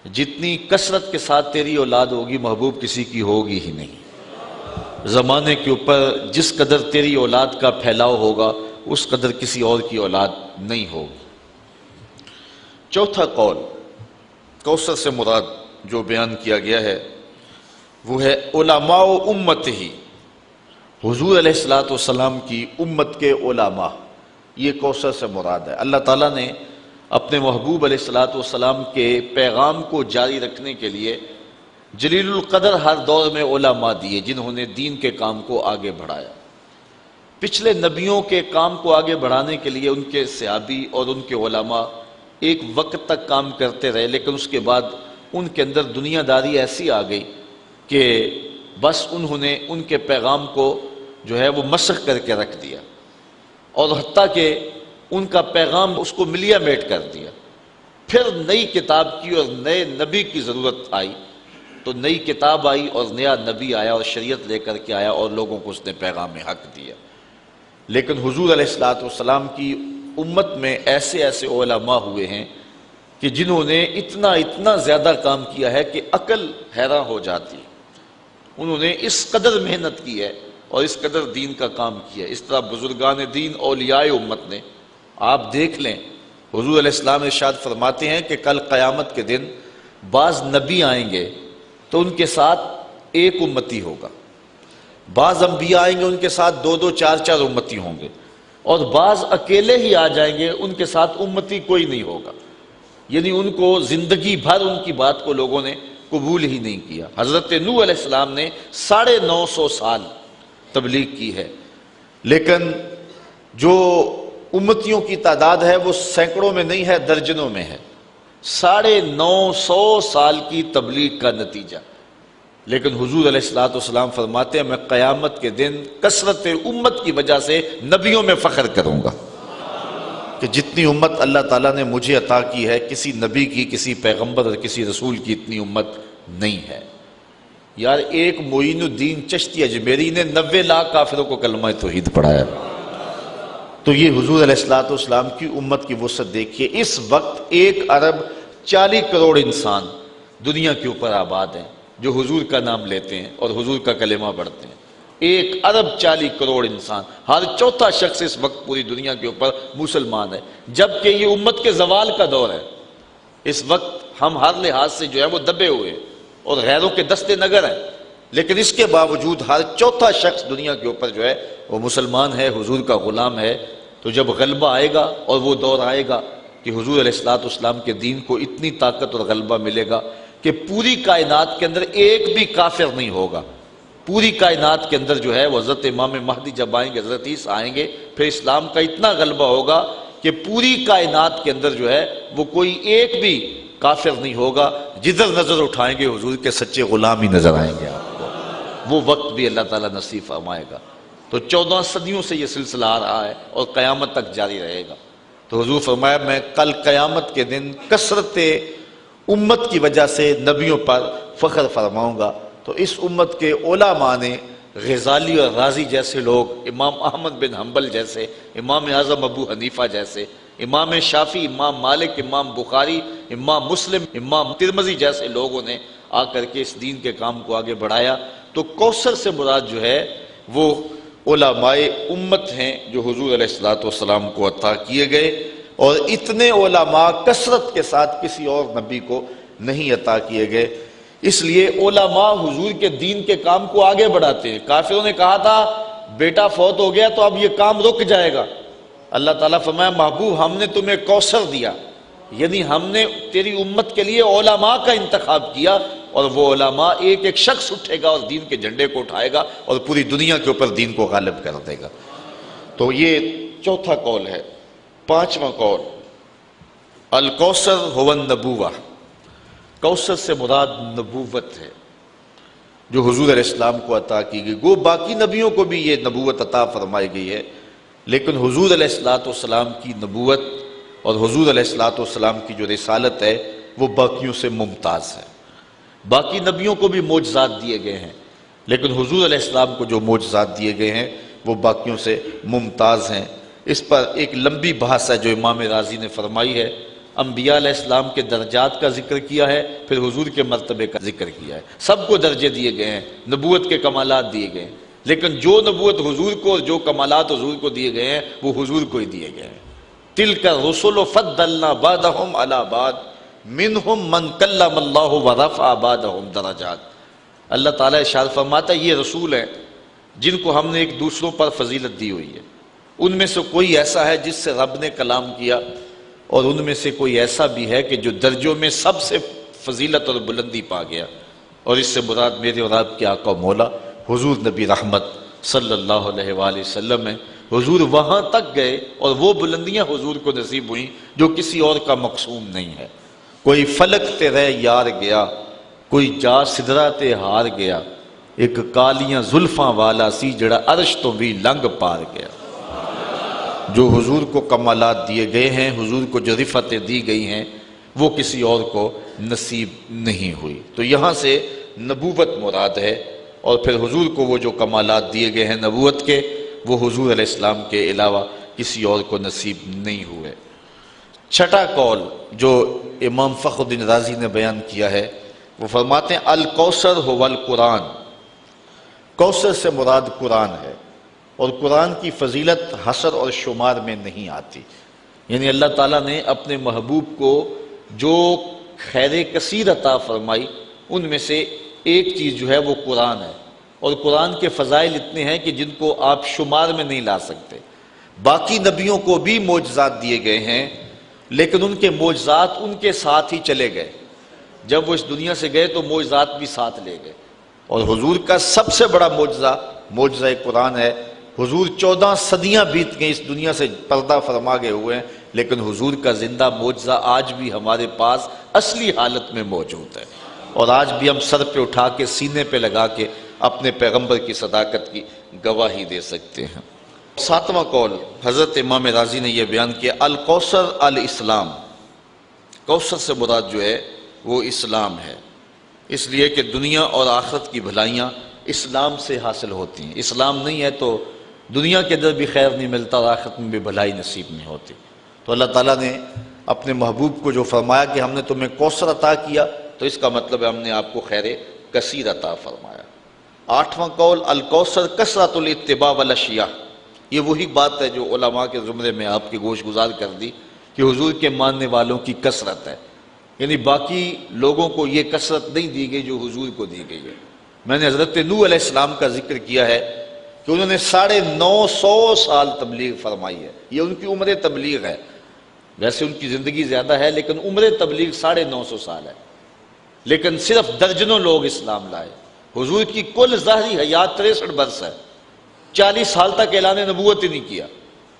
Speaker 1: جتنی کثرت کے ساتھ تیری اولاد ہوگی محبوب کسی کی ہوگی ہی نہیں۔ زمانے کے اوپر جس قدر تیری اولاد کا پھیلاؤ ہوگا اس قدر کسی اور کی اولاد نہیں ہوگی۔ چوتھا قول کوثر سے مراد جو بیان کیا گیا ہے وہ ہے علماء امت ہی، حضور علیہ السلام کی امت کے علماء، یہ کوثر سے مراد ہے۔ اللہ تعالیٰ نے اپنے محبوب علیہ السلام کے پیغام کو جاری رکھنے کے لیے جلیل القدر ہر دور میں علماء دیے جنہوں نے دین کے کام کو آگے بڑھایا۔ پچھلے نبیوں کے کام کو آگے بڑھانے کے لیے ان کے صحابی اور ان کے علماء ایک وقت تک کام کرتے رہے، لیکن اس کے بعد ان کے اندر دنیا داری ایسی آ گئی کہ بس انہوں نے ان کے پیغام کو جو ہے وہ مسخ کر کے رکھ دیا، اور حتیٰ کہ ان کا پیغام اس کو ملیا میٹ کر دیا۔ پھر نئی کتاب کی اور نئے نبی کی ضرورت آئی تو نئی کتاب آئی اور نیا نبی آیا اور شریعت لے کر کے آیا اور لوگوں کو اس نے پیغام حق دیا۔ لیکن حضور علیہ السلام کی امت میں ایسے ایسے علماء ہوئے ہیں کہ جنہوں نے اتنا زیادہ کام کیا ہے کہ عقل حیران ہو جاتی۔ انہوں نے اس قدر محنت کی ہے اور اس قدر دین کا کام کیا ہے۔ اس طرح بزرگان دین اولیاء امت نے، آپ دیکھ لیں حضور علیہ السلام ارشاد فرماتے ہیں کہ کل قیامت کے دن بعض نبی آئیں گے تو ان کے ساتھ ایک امتی ہوگا، بعض انبیاء آئیں گے ان کے ساتھ 2-2 4-4 امتی ہوں گے، اور بعض اکیلے ہی آ جائیں گے ان کے ساتھ امتی کوئی نہیں ہوگا، یعنی ان کو زندگی بھر ان کی بات کو لوگوں نے قبول ہی نہیں کیا۔ حضرت نوح علیہ السلام نے 950 سال تبلیغ کی ہے، لیکن جو امتیوں کی تعداد ہے وہ سینکڑوں میں نہیں ہے، درجنوں میں ہے۔ 950 سال کی تبلیغ کا نتیجہ، لیکن حضور علیہ السلام فرماتے ہیں میں قیامت کے دن کثرت امت کی وجہ سے نبیوں میں فخر کروں گا کہ جتنی امت اللہ تعالیٰ نے مجھے عطا کی ہے کسی نبی کی، کسی پیغمبر اور کسی رسول کی اتنی امت نہیں ہے۔ یار ایک معین الدین چشتی اجمیری نے 90 لاکھ کافروں کو کلمہ توحید پڑھایا۔ تو یہ حضور علیہ السلام کی امت کی وسعت دیکھیے، اس وقت 1 ارب 40 کروڑ انسان دنیا کے اوپر آباد ہیں جو حضور کا نام لیتے ہیں اور حضور کا کلمہ پڑھتے ہیں، 1 ارب 40 کروڑ انسان، ہر چوتھا شخص اس وقت پوری دنیا کے اوپر مسلمان ہے، جبکہ یہ امت کے زوال کا دور ہے۔ اس وقت ہم ہر لحاظ سے جو ہے وہ دبے ہوئے ہیں اور غیروں کے دستے نگر ہیں، لیکن اس کے باوجود ہر چوتھا شخص دنیا کے اوپر جو ہے وہ مسلمان ہے، حضور کا غلام ہے۔ تو جب غلبہ آئے گا اور وہ دور آئے گا کہ حضور علیہ السلام کے دین کو اتنی طاقت اور غلبہ ملے گا کہ پوری کائنات کے اندر ایک بھی کافر نہیں ہوگا، پوری کائنات کے اندر جو ہے وہ حضرت امام مہدی جب آئیں گے، حضرت عیسیٰ آئیں گے، پھر اسلام کا اتنا غلبہ ہوگا کہ پوری کائنات کے اندر جو ہے وہ کوئی ایک بھی کافر نہیں ہوگا، جدھر نظر اٹھائیں گے حضور کے سچے غلام ہی نظر آئیں گے آپ کو۔ وہ وقت بھی اللہ تعالیٰ نصیب فرمائے گا۔ تو 14 صدیوں سے یہ سلسلہ آ رہا ہے اور قیامت تک جاری رہے گا۔ تو حضور فرمایا میں کل قیامت کے دن کثرت امت کی وجہ سے نبیوں پر فخر فرماؤں گا۔ تو اس امت کے علماء نے غزالی اور رازی جیسے لوگ، امام احمد بن حنبل جیسے، امام اعظم ابو حنیفہ جیسے، امام شافعی، امام مالک، امام بخاری، امام مسلم، امام ترمذی جیسے لوگوں نے آ کر کے اس دین کے کام کو آگے بڑھایا۔ تو کوثر سے مراد جو ہے وہ علماء امت ہیں جو حضور علیہ السلام کو عطا کیے گئے، اور اتنے علماء کثرت کے ساتھ کسی اور نبی کو نہیں عطا کیے گئے۔ اس لیے علماء حضور کے دین کے کام کو آگے بڑھاتے ہیں۔ کافروں نے کہا تھا بیٹا فوت ہو گیا تو اب یہ کام رک جائے گا، اللہ تعالیٰ فرمایا محبوب ہم نے تمہیں کوثر دیا، یعنی ہم نے تیری امت کے لیے علماء کا انتخاب کیا، اور وہ علماء ایک ایک شخص اٹھے گا اور دین کے جھنڈے کو اٹھائے گا اور پوری دنیا کے اوپر دین کو غالب کر دے گا۔ تو یہ چوتھا قول ہے۔ 5واں قول الکوثر هو النبوہ، کوثر سے مراد نبوت ہے جو حضور علیہ السلام کو عطا کی گئی۔ گو باقی نبیوں کو بھی یہ نبوت عطا فرمائی گئی ہے، لیکن حضور علیہ السلام کی نبوت اور حضور علیہ السلام کی جو رسالت ہے وہ باقیوں سے ممتاز ہے۔ باقی نبیوں کو بھی معجزات دیے گئے ہیں، لیکن حضور علیہ السلام کو جو معجزات دیے گئے ہیں وہ باقیوں سے ممتاز ہیں۔ اس پر ایک لمبی بحث ہے جو امام رازی نے فرمائی ہے۔ انبیاء علیہ السلام کے درجات کا ذکر کیا ہے، پھر حضور کے مرتبے کا ذکر کیا ہے۔ سب کو درجے دیے گئے ہیں، نبوت کے کمالات دیے گئے ہیں، لیکن جو نبوت حضور کو اور جو کمالات حضور کو دیے گئے ہیں وہ حضور کو ہی دیے گئے ہیں۔ تلک الرسل فضلنا بعضهم علی بعض منہم من کلم اللہ ورفع بعضهم درجات۔ اللہ تعالیٰ ارشاد فرماتا ہے یہ رسول ہیں جن کو ہم نے ایک دوسروں پر فضیلت دی ہوئی ہے، ان میں سے کوئی ایسا ہے جس سے رب نے کلام کیا، اور ان میں سے کوئی ایسا بھی ہے کہ جو درجوں میں سب سے فضیلت اور بلندی پا گیا، اور اس سے مراد میرے اور آپ کے آقا و مولا حضور نبی رحمت صلی اللہ علیہ وآلہ وسلم ہے۔ حضور وہاں تک گئے اور وہ بلندیاں حضور کو نصیب ہوئیں جو کسی اور کا مقسوم نہیں ہے۔ کوئی فلک تے رہ یار گیا، کوئی جا سدرا تے ہار گیا، ایک کالیاں زلفاں والا سی جڑا عرش تو بھی لنگ پار گیا۔ جو حضور کو کمالات دیے گئے ہیں، حضور کو جو رفتیں دی گئی ہیں، وہ کسی اور کو نصیب نہیں ہوئی۔ تو یہاں سے نبوت مراد ہے، اور پھر حضور کو وہ جو کمالات دیے گئے ہیں نبوت کے، وہ حضور علیہ السلام کے علاوہ کسی اور کو نصیب نہیں ہوئے۔ چھٹا قول جو امام فخر الدین رازی نے بیان کیا ہے، وہ فرماتے ہیں الکوثر هو القرآن، کوثر سے مراد قرآن ہے، اور قرآن کی فضیلت حصر اور شمار میں نہیں آتی۔ یعنی اللہ تعالیٰ نے اپنے محبوب کو جو خیر کثیر عطا فرمائی ان میں سے ایک چیز جو ہے وہ قرآن ہے، اور قرآن کے فضائل اتنے ہیں کہ جن کو آپ شمار میں نہیں لا سکتے۔ باقی نبیوں کو بھی معجزات دیے گئے ہیں، لیکن ان کے معجزات ان کے ساتھ ہی چلے گئے، جب وہ اس دنیا سے گئے تو معجزات بھی ساتھ لے گئے۔ اور حضور کا سب سے بڑا معجزہ قرآن ہے۔ حضور 14 صدیاں بیت گئیں اس دنیا سے پردہ فرما گئے ہوئے ہیں، لیکن حضور کا زندہ معجزہ آج بھی ہمارے پاس اصلی حالت میں موجود ہے، اور آج بھی ہم سر پہ اٹھا کے سینے پہ لگا کے اپنے پیغمبر کی صداقت کی گواہی دے سکتے ہیں۔ 7واں قول حضرت امام رازی نے یہ بیان کیا الکوثر الاسلام، کوثر سے مراد جو ہے وہ اسلام ہے، اس لیے کہ دنیا اور آخرت کی بھلائیاں اسلام سے حاصل ہوتی ہیں۔ اسلام نہیں ہے تو دنیا کے اندر بھی خیر نہیں ملتا اور آخرت میں بھی بھلائی نصیب نہیں ہوتی۔ تو اللہ تعالیٰ نے اپنے محبوب کو جو فرمایا کہ ہم نے تمہیں کوثر عطا کیا، تو اس کا مطلب ہے ہم نے آپ کو خیر کثیر عطا فرمایا۔ 8واں قول الکوثر کثرت الاتباع والاشیاء، یہ وہی بات ہے جو علماء کے زمرے میں آپ کی گوش گزار کر دی کہ حضور کے ماننے والوں کی کثرت ہے، یعنی باقی لوگوں کو یہ کثرت نہیں دی گئی جو حضور کو دی گئی ہے۔ میں نے حضرت نوح علیہ السلام کا ذکر کیا ہے کہ انہوں نے 950 سال تبلیغ فرمائی ہے، یہ ان کی عمر تبلیغ ہے، ویسے ان کی زندگی زیادہ ہے لیکن عمر تبلیغ 950 سال ہے، لیکن صرف درجنوں لوگ اسلام لائے۔ حضور کی کل ظاہری حیات 63 برس ہے، 40 سال تک اعلان نبوت ہی نہیں کیا،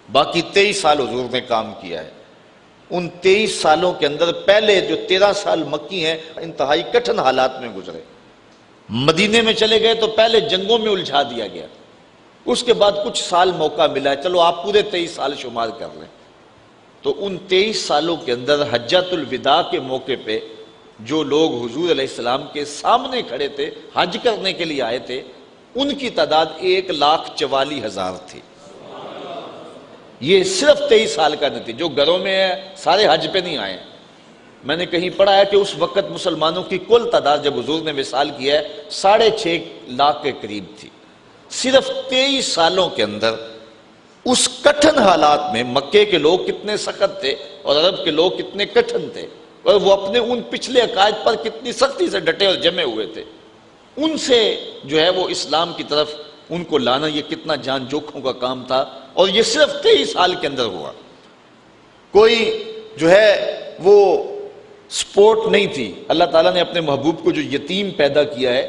Speaker 1: باقی 23 سال حضور نے کام کیا ہے۔ ان 23 سالوں کے اندر پہلے جو 13 سال مکی ہیں انتہائی کٹھن حالات میں گزرے۔ مدینے میں چلے گئے تو پہلے جنگوں میں الجھا دیا گیا، اس کے بعد کچھ سال موقع ملا، چلو آپ پورے 23 سال شمار کر لیں۔ تو ان 23 سالوں کے اندر حجۃ الوداع کے موقع پہ جو لوگ حضور علیہ السلام کے سامنے کھڑے تھے، حج کرنے کے لیے آئے تھے، ان کی تعداد 1,44,000 تھی۔ یہ صرف 23 سال کا نتیجہ، جو گھروں میں ہے سارے حج پہ نہیں آئے۔ میں نے کہیں پڑھا ہے کہ اس وقت مسلمانوں کی کل تعداد جب حضور نے وصال کیا ہے 6.5 لاکھ کے قریب تھی۔ صرف 23 سالوں کے اندر اس کٹھن حالات میں مکے کے لوگ کتنے سخت تھے اور عرب کے لوگ کتنے کٹھن تھے، اور وہ اپنے ان پچھلے عقائد پر کتنی سختی سے ڈٹے اور جمے ہوئے تھے، ان سے جو ہے وہ اسلام کی طرف ان کو لانا یہ کتنا جان جوکھوں کا کام تھا، اور یہ صرف 23 سال کے اندر ہوا۔ کوئی جو ہے وہ سپورٹ نہیں تھی۔ اللہ تعالیٰ نے اپنے محبوب کو جو یتیم پیدا کیا ہے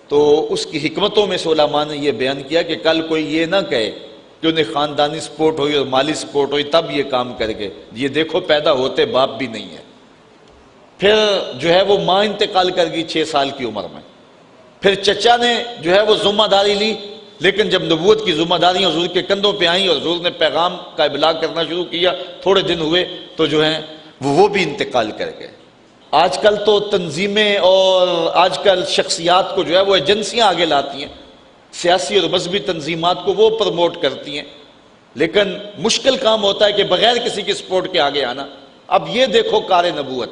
Speaker 1: تو اس کی حکمتوں میں سے علماء نے یہ بیان کیا کہ کل کوئی یہ نہ کہے کہ انہیں خاندانی سپورٹ ہوئی اور مالی سپورٹ ہوئی تب یہ کام کر کے، یہ دیکھو پیدا ہوتے باپ بھی نہیں ہے۔ پھر جو ہے وہ ماں انتقال کر گئی 6 سال کی عمر میں، پھر چچا نے جو ہے وہ ذمہ داری لی، لیکن جب نبوت کی ذمہ داریاں حضور کے کندھوں پہ آئیں اور حضور نے پیغام کا ابلاغ کرنا شروع کیا، تھوڑے دن ہوئے تو جو ہیں وہ بھی انتقال کر گئے۔ آج کل تو تنظیمیں اور آج کل شخصیات کو جو ہے وہ ایجنسیاں آگے لاتی ہیں، سیاسی اور مذہبی تنظیمات کو وہ پروموٹ کرتی ہیں، لیکن مشکل کام ہوتا ہے کہ بغیر کسی کے سپورٹ کے آگے آنا۔ اب یہ دیکھو کار نبوت،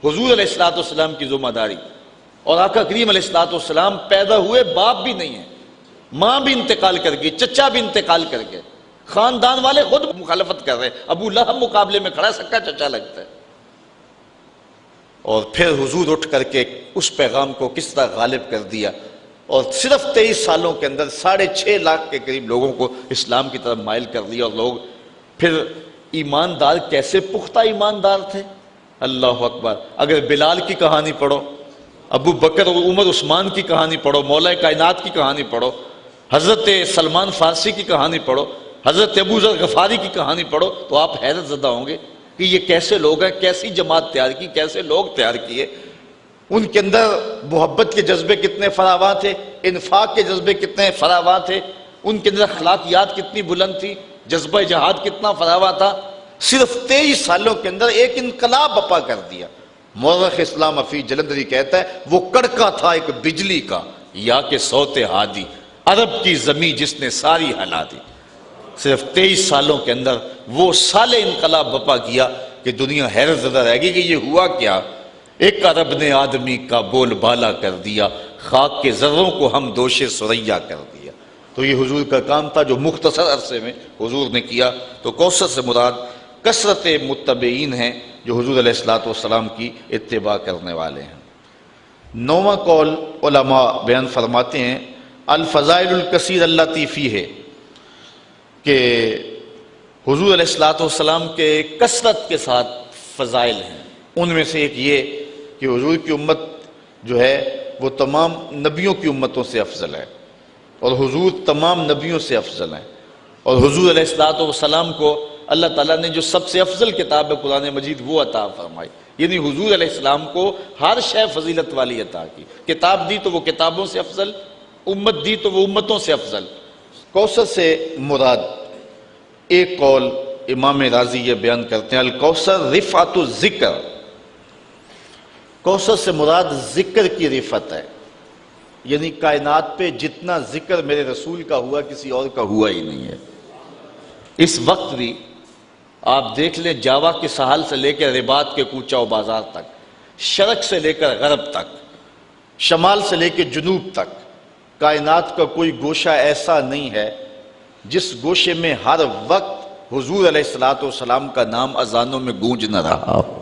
Speaker 1: حضور علیہ السلام کی ذمہ داری، اور آقا کریم علیہ السلام پیدا ہوئے باپ بھی نہیں ہے، ماں بھی انتقال کر گئی، چچا بھی انتقال کر گئے، خاندان والے خود مخالفت کر رہے ہیں، ابو لہب مقابلے میں کھڑا، سکا چچا لگتا ہے۔ اور پھر حضور اٹھ کر کے اس پیغام کو کس طرح غالب کر دیا، اور صرف 23 سالوں کے اندر 6.5 لاکھ کے قریب لوگوں کو اسلام کی طرف مائل کر دیا، اور لوگ پھر ایماندار، کیسے پختہ ایماندار تھے، اللہ اکبر۔ اگر بلال کی کہانی پڑھو، ابو بکر اور عمر عثمان کی کہانی پڑھو، مولا کائنات کی کہانی پڑھو، حضرت سلمان فارسی کی کہانی پڑھو، حضرت ابو ذر غفاری کی کہانی پڑھو، تو آپ حیرت زدہ ہوں گے کہ یہ کیسے لوگ ہیں، کیسی جماعت تیار کی، کیسے لوگ تیار کیے۔ ان کے اندر محبت کے جذبے کتنے فراواں تھے، انفاق کے جذبے کتنے فراواں تھے، ان کے اندر اخلاقیات کتنی بلند تھی، جذبہ جہاد کتنا فراواں تھا۔ صرف 23 سالوں کے اندر ایک انقلاب بپا کر دیا۔ مورخ اسلام حفیظ جلندری کہتا ہے وہ کڑکا تھا ایک بجلی کا، یا کہ صوت ہادی، عرب کی زمین جس نے ساری ہلا دی۔ صرف 23 سالوں کے اندر وہ سال انقلاب بپا کیا کہ دنیا حیرت زدہ رہ گئی کہ یہ ہوا کیا۔ ایک عرب نے آدمی کا بول بالا کر دیا، خاک کے ذروں کو ہم دوش سریا کر دیا۔ تو یہ حضور کا کام تھا جو مختصر عرصے میں حضور نے کیا۔ تو کوثر سے مراد کثرت متبعین ہیں جو حضور علیہ السلام کی اتباع کرنے والے ہیں۔ 9واں قول علماء بیان فرماتے ہیں الفضائل الکثیر اللاتی فیہ، کہ حضور علیہ السلام کے کثرت کے ساتھ فضائل ہیں۔ ان میں سے ایک یہ کہ حضور کی امت جو ہے وہ تمام نبیوں کی امتوں سے افضل ہے، اور حضور تمام نبیوں سے افضل ہیں، اور حضور علیہ السلام کو اللہ تعالیٰ نے جو سب سے افضل کتاب ہے قرآن مجید وہ عطا فرمائی، یعنی حضور علیہ السلام کو ہر شے فضیلت والی عطا کی۔ کتاب دی تو وہ کتابوں سے افضل، امت دی تو وہ امتوں سے افضل۔ کوثر سے مراد ایک قول امام راضی یہ بیان کرتے ہیں الکوثر رفعت الذکر، کوثر سے مراد ذکر کی رفعت ہے، یعنی کائنات پہ جتنا ذکر میرے رسول کا ہوا کسی اور کا ہوا ہی نہیں ہے۔ اس وقت بھی آپ دیکھ لیں جاوا کے ساحل سے لے کے رباط کے کوچہ و بازار تک، شرق سے لے کر غرب تک، شمال سے لے کے جنوب تک، کائنات کا کوئی گوشہ ایسا نہیں ہے جس گوشے میں ہر وقت حضور علیہ الصلوۃ والسلام کا نام اذانوں میں گونج نہ رہا ہو۔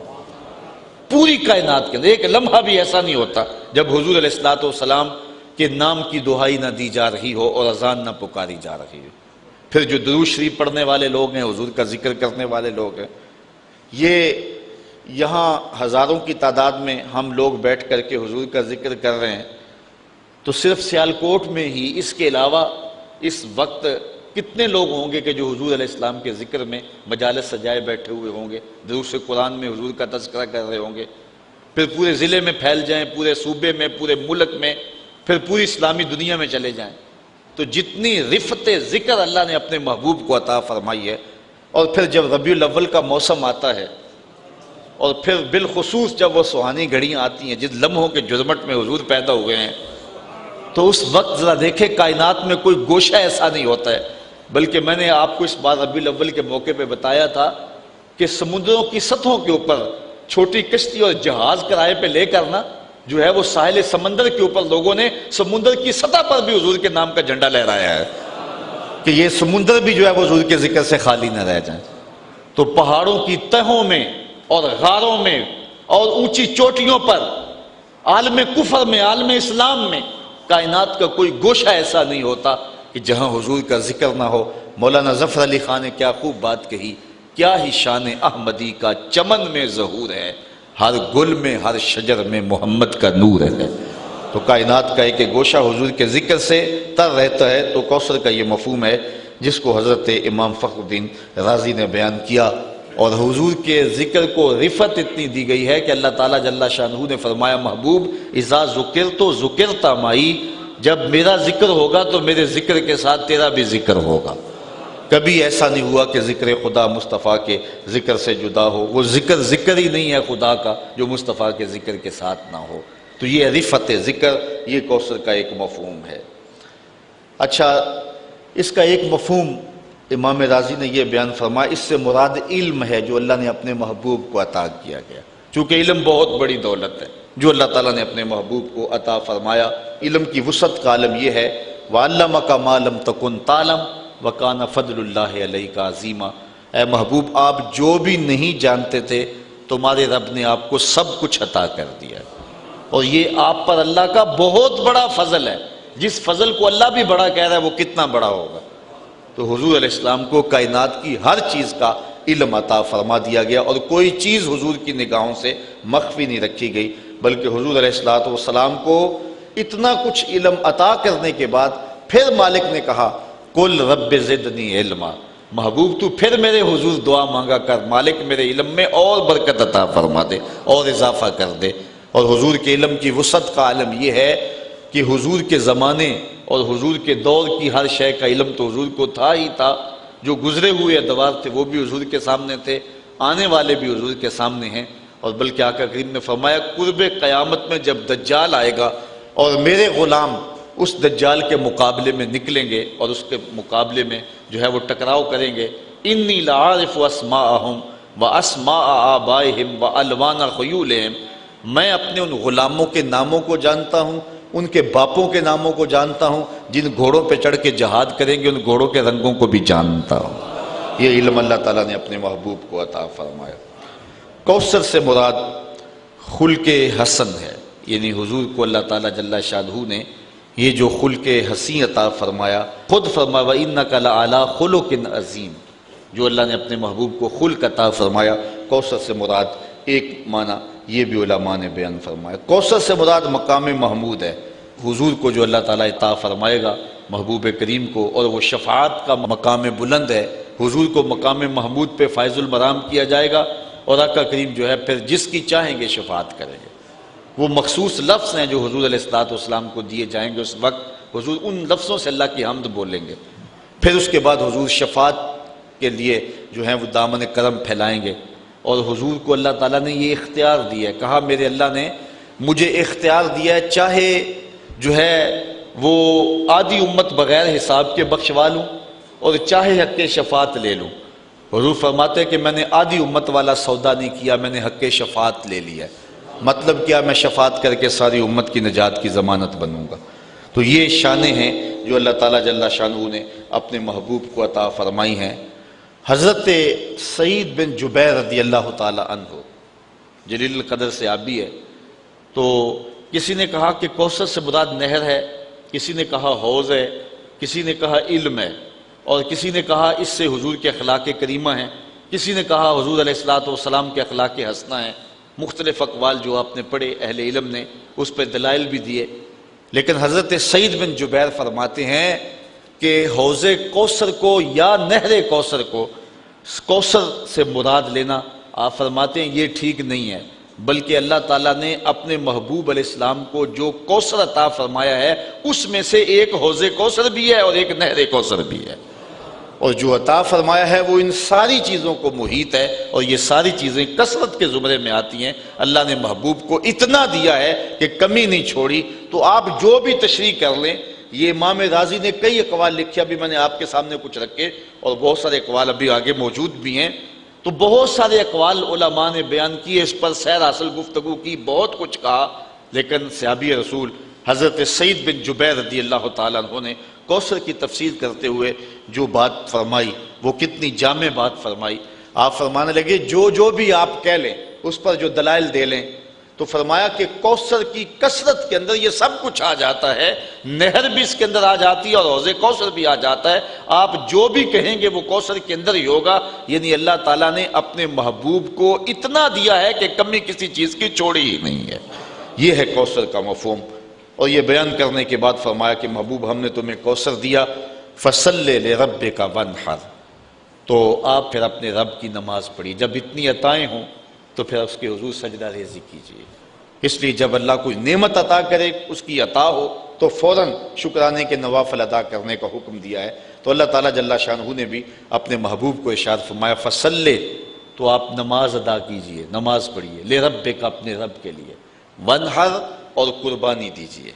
Speaker 1: پوری کائنات کے اندر ایک لمحہ بھی ایسا نہیں ہوتا جب حضور علیہ الصلوۃ والسلام کے نام کی دہائی نہ دی جا رہی ہو اور اذان نہ پکاری جا رہی ہو۔ پھر جو درود شریف پڑھنے والے لوگ ہیں، حضور کا ذکر کرنے والے لوگ ہیں، یہ یہاں ہزاروں کی تعداد میں ہم لوگ بیٹھ کر کے حضور کا ذکر کر رہے ہیں، تو صرف سیالکوٹ میں ہی اس کے علاوہ اس وقت کتنے لوگ ہوں گے کہ جو حضور علیہ السلام کے ذکر میں مجالس سجائے بیٹھے ہوئے ہوں گے، دروس قرآن میں حضور کا تذکرہ کر رہے ہوں گے۔ پھر پورے ضلع میں پھیل جائیں، پورے صوبے میں، پورے ملک میں، پھر پوری اسلامی دنیا میں چلے جائیں، تو جتنی رفت ذکر اللہ نے اپنے محبوب کو عطا فرمائی ہے۔ اور پھر جب ربیع الاول کا موسم آتا ہے، اور پھر بالخصوص جب وہ سہانی گھڑیاں آتی ہیں جس لمحوں کے جرمٹ میں حضور پیدا ہوئے ہیں، تو اس وقت ذرا دیکھیں کائنات میں کوئی گوشہ ایسا نہیں ہوتا ہے۔ بلکہ میں نے آپ کو اس بار ربیع الاول کے موقع پہ بتایا تھا کہ سمندروں کی سطحوں کے اوپر چھوٹی کشتی اور جہاز کرائے پہ لے کر نا جو ہے وہ ساحل سمندر کے اوپر لوگوں نے سمندر کی سطح پر بھی حضور کے نام کا جھنڈا لہرایا ہے کہ یہ سمندر بھی جو ہے وہ حضور کے ذکر سے خالی نہ رہ جائیں۔ تو پہاڑوں کی تہوں میں اور غاروں میں اور اونچی چوٹیوں پر، عالم کفر میں، عالم اسلام میں، کائنات کا کوئی گوشہ ایسا نہیں ہوتا کہ جہاں حضور کا ذکر نہ ہو۔ مولانا ظفر علی خان نے کیا خوب بات کہی، کیا ہی شان احمدی کا چمن میں ظہور ہے، ہر گل میں ہر شجر میں محمد کا نور ہے۔ تو کائنات کا ایک گوشہ حضور کے ذکر سے تر رہتا ہے۔ تو کوثر کا یہ مفہوم ہے جس کو حضرت امام فخر الدین رازی نے بیان کیا، اور حضور کے ذکر کو رفت اتنی دی گئی ہے کہ اللہ تعالیٰ جل شانہ نے فرمایا، محبوب اذا ذکرت ذکرت معی، جب میرا ذکر ہوگا تو میرے ذکر کے ساتھ تیرا بھی ذکر ہوگا۔ کبھی ایسا نہیں ہوا کہ ذکر خدا مصطفیٰ کے ذکر سے جدا ہو۔ وہ ذکر ذکر ہی نہیں ہے خدا کا جو مصطفیٰ کے ذکر کے ساتھ نہ ہو۔ تو یہ رفت ذکر، یہ کوثر کا ایک مفہوم ہے۔ اچھا، اس کا ایک مفہوم امام رازی نے یہ بیان فرمایا، اس سے مراد علم ہے جو اللہ نے اپنے محبوب کو عطا کیا گیا، چونکہ علم بہت بڑی دولت ہے جو اللہ تعالیٰ نے اپنے محبوب کو عطا فرمایا۔ علم کی وسعت کا عالم یہ ہے، وَعَلَّمَكَ مَا لَمْ تَكُنْ تَعْلَمْ وَكَانَ فَضْلُ اللَّهِ عَلَيْكَ عَظِيمًا۔ اے محبوب، آپ جو بھی نہیں جانتے تھے تمہارے رب نے آپ کو سب کچھ عطا کر دیا ہے، اور یہ آپ پر اللہ کا بہت بڑا فضل ہے۔ جس فضل کو اللہ بھی بڑا کہہ رہا ہے وہ کتنا بڑا ہوگا۔ تو حضور علیہ السلام کو کائنات کی ہر چیز کا علم عطا فرما دیا گیا، اور کوئی چیز حضور کی نگاہوں سے مخفی نہیں رکھی گئی، بلکہ حضور علیہ السلام کو اتنا کچھ علم عطا کرنے کے بعد پھر مالک نے کہا، قُلْ رَبِّ زِدْنِي عِلْمًا، محبوب تو پھر میرے حضور دعا مانگا کر، مالک میرے علم میں اور برکت عطا فرما دے اور اضافہ کر دے۔ اور حضور کے علم کی وسعت کا عالم یہ ہے کہ حضور کے زمانے اور حضور کے دور کی ہر شے کا علم تو حضور کو تھا ہی تھا۔ جو گزرے ہوئے ادوار تھے وہ بھی حضور کے سامنے تھے، آنے والے بھی حضور کے سامنے ہیں، اور بلکہ آقا کریم نے فرمایا، قرب قیامت میں جب دجال آئے گا اور میرے غلام اس دجال کے مقابلے میں نکلیں گے اور اس کے مقابلے میں جو ہے وہ ٹکراؤ کریں گے، انی لعارف اسماءہم واسماء آبائہم والوان خیولہم، میں اپنے ان غلاموں کے ناموں کو جانتا ہوں، ان کے باپوں کے ناموں کو جانتا ہوں، جن گھوڑوں پہ چڑھ کے جہاد کریں گے ان گھوڑوں کے رنگوں کو بھی جانتا ہوں۔ یہ علم اللہ تعالیٰ نے اپنے محبوب کو عطا فرمایا۔ کوثر سے مراد خلق حسن ہے، یعنی حضور کو اللہ تعالیٰ جل شانہ نے یہ جو خلق حسین عطا فرمایا، خود فرمایا وَإِنَّكَ لَعَلَىٰ خُلُقٍ عَظِيمٍ، جو اللہ نے اپنے محبوب کو خلق عطا فرمایا۔ کوثر سے مراد ایک معنی یہ بھی علماء نے بیان فرمایا، کوثر سے مراد مقام محمود ہے، حضور کو جو اللہ تعالیٰ عطا فرمائے گا محبوب کریم کو، اور وہ شفاعت کا مقام بلند ہے۔ حضور کو مقام محمود پہ فائز المرام کیا جائے گا، اور آقا کریم جو ہے پھر جس کی چاہیں گے شفاعت کریں گے۔ وہ مخصوص لفظ ہیں جو حضور علیہ السلام کو دیے جائیں گے، اس وقت حضور ان لفظوں سے اللہ کی حمد بولیں گے، پھر اس کے بعد حضور شفاعت کے لیے جو ہیں وہ دامن کرم پھیلائیں گے۔ اور حضور کو اللہ تعالیٰ نے یہ اختیار دیا ہے، کہا میرے اللہ نے مجھے اختیار دیا ہے، چاہے جو ہے وہ آدھی امت بغیر حساب کے بخشوا لوں اور چاہے حق شفاعت لے لوں۔ حضور فرماتے ہیں کہ میں نے آدھی امت والا سودا نہیں کیا، میں نے حق شفاعت لے لیا ہے۔ مطلب کیا؟ میں شفاعت کر کے ساری امت کی نجات کی ضمانت بنوں گا۔ تو یہ شانیں ہیں جو اللہ تعالیٰ جل شانہ نے اپنے محبوب کو عطا فرمائی ہیں۔ حضرت سعید بن جبیر رضی اللہ تعالیٰ عنہ جلیل القدر سے آبی ہے، تو کسی نے کہا کہ کوثر سے مراد نہر ہے، کسی نے کہا حوض ہے، کسی نے کہا علم ہے، اور کسی نے کہا اس سے حضور کے اخلاق کریمہ ہیں، کسی نے کہا حضور علیہ السلام کے اخلاق حسنہ ہیں۔ مختلف اقوال جو آپ نے پڑھے اہل علم نے اس پہ دلائل بھی دیے، لیکن حضرت سعید بن جبیر فرماتے ہیں کہ حوض کوثر کو یا نہر کوثر کو کوثر سے مراد لینا، آپ فرماتے ہیں یہ ٹھیک نہیں ہے، بلکہ اللہ تعالیٰ نے اپنے محبوب علیہ السلام کو جو کوثر عطا فرمایا ہے اس میں سے ایک حوض کوثر بھی ہے اور ایک نہر کوثر بھی ہے، اور جو عطا فرمایا ہے وہ ان ساری چیزوں کو محیط ہے، اور یہ ساری چیزیں کثرت کے زمرے میں آتی ہیں۔ اللہ نے محبوب کو اتنا دیا ہے کہ کمی نہیں چھوڑی، تو آپ جو بھی تشریح کر لیں۔ یہ امام رازی نے کئی اقوال لکھے، ابھی میں نے آپ کے سامنے کچھ رکھے، اور بہت سارے اقوال ابھی آگے موجود بھی ہیں، تو بہت سارے اقوال علماء نے بیان کیے، اس پر سیر حاصل گفتگو کی، بہت کچھ کہا، لیکن صحابی رسول حضرت سعید بن جبیر رضی اللہ تعالیٰ عنہ نے کوثر کی تفسیر کرتے ہوئے جو بات فرمائی وہ کتنی جامع بات فرمائی۔ آپ فرمانے لگے جو بھی آپ کہہ لیں اس پر جو دلائل دے لیں، تو فرمایا کہ کوثر کی کثرت کے اندر یہ سب کچھ آ جاتا ہے، نہر بھی اس کے اندر آ جاتی ہے اور حوض کوثر بھی آ جاتا ہے، آپ جو بھی کہیں گے وہ کوثر کے اندر ہی ہوگا۔ یعنی اللہ تعالیٰ نے اپنے محبوب کو اتنا دیا ہے کہ کمی کسی چیز کی چھوڑی ہی نہیں ہے۔ یہ ہے کوثر کا مفہوم، اور یہ بیان کرنے کے بعد فرمایا کہ محبوب ہم نے تمہیں کوثر دیا، فَصَلِّ لِرَبِّكَ وَانْحَرْ، تو آپ پھر اپنے رب کی نماز پڑھی۔ جب اتنی عطائیں ہوں تو پھر اس کے حضور سجدہ ریزی کیجیے۔ اس لیے جب اللہ کوئی نعمت عطا کرے، اس کی عطا ہو، تو فوراً شکرانے کے نوافل ادا کرنے کا حکم دیا ہے۔ تو اللہ تعالیٰ جل شانہ نے بھی اپنے محبوب کو ارشاد فرمایا فَصَلِّ، تو آپ نماز ادا کیجیے، نماز پڑھیے، لِرَبِّكَ، اپنے رب کے لیے، وَانْحَرْ، اور قربانی دیجیے،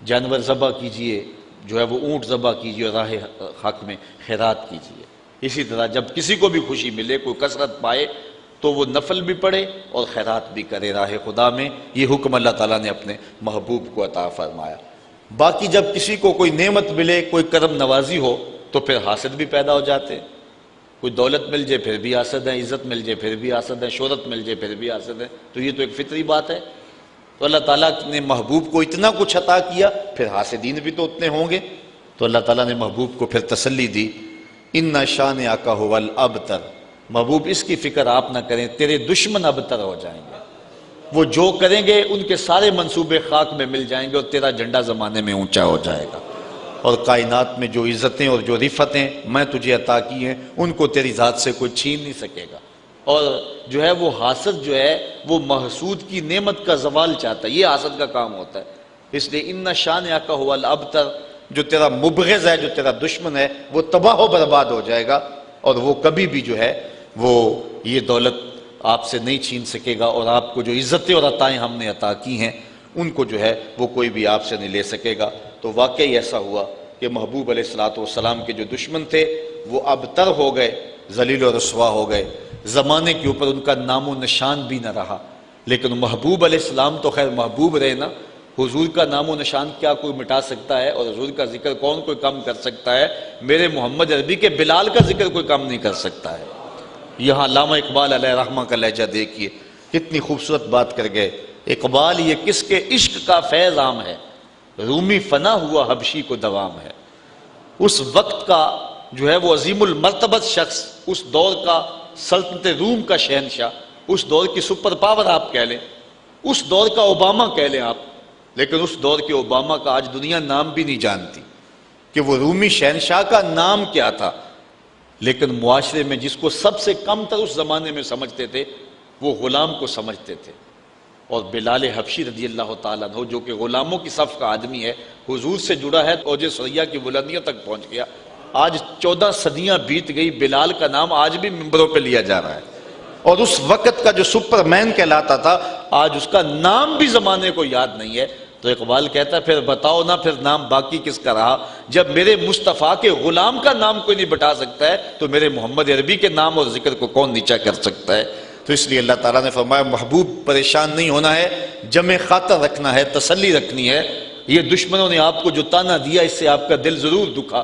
Speaker 1: جانور ذبح کیجیے، جو ہے وہ اونٹ ذبح کیجیے، اور راہ حق میں خیرات کیجیے۔ اسی طرح جب کسی کو بھی خوشی ملے، کوئی کثرت پائے، تو وہ نفل بھی پڑھے اور خیرات بھی کرے راہ خدا میں۔ یہ حکم اللہ تعالیٰ نے اپنے محبوب کو عطا فرمایا۔ باقی جب کسی کو کوئی نعمت ملے، کوئی کرم نوازی ہو، تو پھر حاسد بھی پیدا ہو جاتے ہیں۔ کوئی دولت مل جائے پھر بھی حاسد ہے، عزت مل جائے پھر بھی حاسد ہے، شہرت مل جائے پھر بھی حاسد ہے، تو یہ تو ایک فطری بات ہے۔ تو اللہ تعالیٰ نے محبوب کو اتنا کچھ عطا کیا، پھر حاسدین بھی تو اتنے ہوں گے۔ تو اللہ تعالیٰ نے محبوب کو پھر تسلی دی، اِنَّ شَانِئَکَ هُوَ الْأَبْتَرُ، محبوب اس کی فکر آپ نہ کریں، تیرے دشمن ابتر ہو جائیں گے، وہ جو کریں گے ان کے سارے منصوبے خاک میں مل جائیں گے، اور تیرا جھنڈا زمانے میں اونچا ہو جائے گا، اور کائنات میں جو عزتیں اور جو رفتیں میں تجھے عطا کی ہیں ان کو تیری ذات سے کوئی چھین نہیں سکے گا۔ اور جو ہے وہ حاسد جو ہے وہ محسود کی نعمت کا زوال چاہتا ہے، یہ حاسد کا کام ہوتا ہے۔ اس لیے اِنَّ شَانِئَکَ هُوَ الْأَبْتَرُ، جو تیرا مبغض ہے، جو تیرا دشمن ہے، وہ تباہ و برباد ہو جائے گا، اور وہ کبھی بھی جو ہے وہ یہ دولت آپ سے نہیں چھین سکے گا، اور آپ کو جو عزتیں اور عطائیں ہم نے عطا کی ہیں ان کو جو ہے وہ کوئی بھی آپ سے نہیں لے سکے گا۔ تو واقعی ایسا ہوا کہ محبوب علیہ السلام کے جو دشمن تھے وہ ابتر ہو گئے، ذلیل و رسوا ہو گئے، زمانے کے اوپر ان کا نام و نشان بھی نہ رہا۔ لیکن محبوب علیہ السلام تو خیر محبوب رہے نا، حضور کا نام و نشان کیا کوئی مٹا سکتا ہے، اور حضور کا ذکر کون کوئی کم کر سکتا ہے؟ میرے محمد عربی کے بلال کا ذکر کوئی کم نہیں کر سکتا ہے۔ یہاں علامہ اقبال علیہ رحمہ کا لہجہ دیکھیے، کتنی خوبصورت بات کر گئے۔ اقبال، یہ کس کے عشق کا فیض عام ہے، رومی فنا ہوا حبشی کو دوام ہے۔ اس وقت کا جو ہے وہ عظیم المرتبت شخص، اس دور کا سلطنت روم کا شہنشاہ، اس دور کی سپر پاور آپ کہہ لیں، اس دور کا اوباما کہہ لیں آپ، لیکن اس دور کے اوباما کا آج دنیا نام بھی نہیں جانتی کہ وہ رومی شہنشاہ کا نام کیا تھا۔ لیکن معاشرے میں جس کو سب سے کم تر اس زمانے میں سمجھتے تھے وہ غلام کو سمجھتے تھے، اور بلال حبشی رضی اللہ تعالیٰ عنہ جو کہ غلاموں کی صف کا آدمی ہے، حضور سے جڑا ہے، اوج ثریا کی بلندیوں تک پہنچ گیا۔ آج 14 صدیاں بیت گئی، بلال کا نام آج بھی ممبروں پہ لیا جا رہا ہے، اور اس وقت کا جو سپر مین کہلاتا تھا آج اس کا نام بھی زمانے کو یاد نہیں ہے۔ تو اقبال کہتا ہے پھر بتاؤ نا، پھر نام باقی کس کا رہا؟ جب میرے مصطفیٰ کے غلام کا نام کوئی نہیں بتا سکتا ہے تو میرے محمد عربی کے نام اور ذکر کو کون نیچا کر سکتا ہے؟ تو اس لیے اللہ تعالیٰ نے فرمایا محبوب پریشان نہیں ہونا ہے، جمع خاطر رکھنا ہے، تسلی رکھنی ہے، یہ دشمنوں نے آپ کو جو تانا دیا اس سے آپ کا دل ضرور دکھا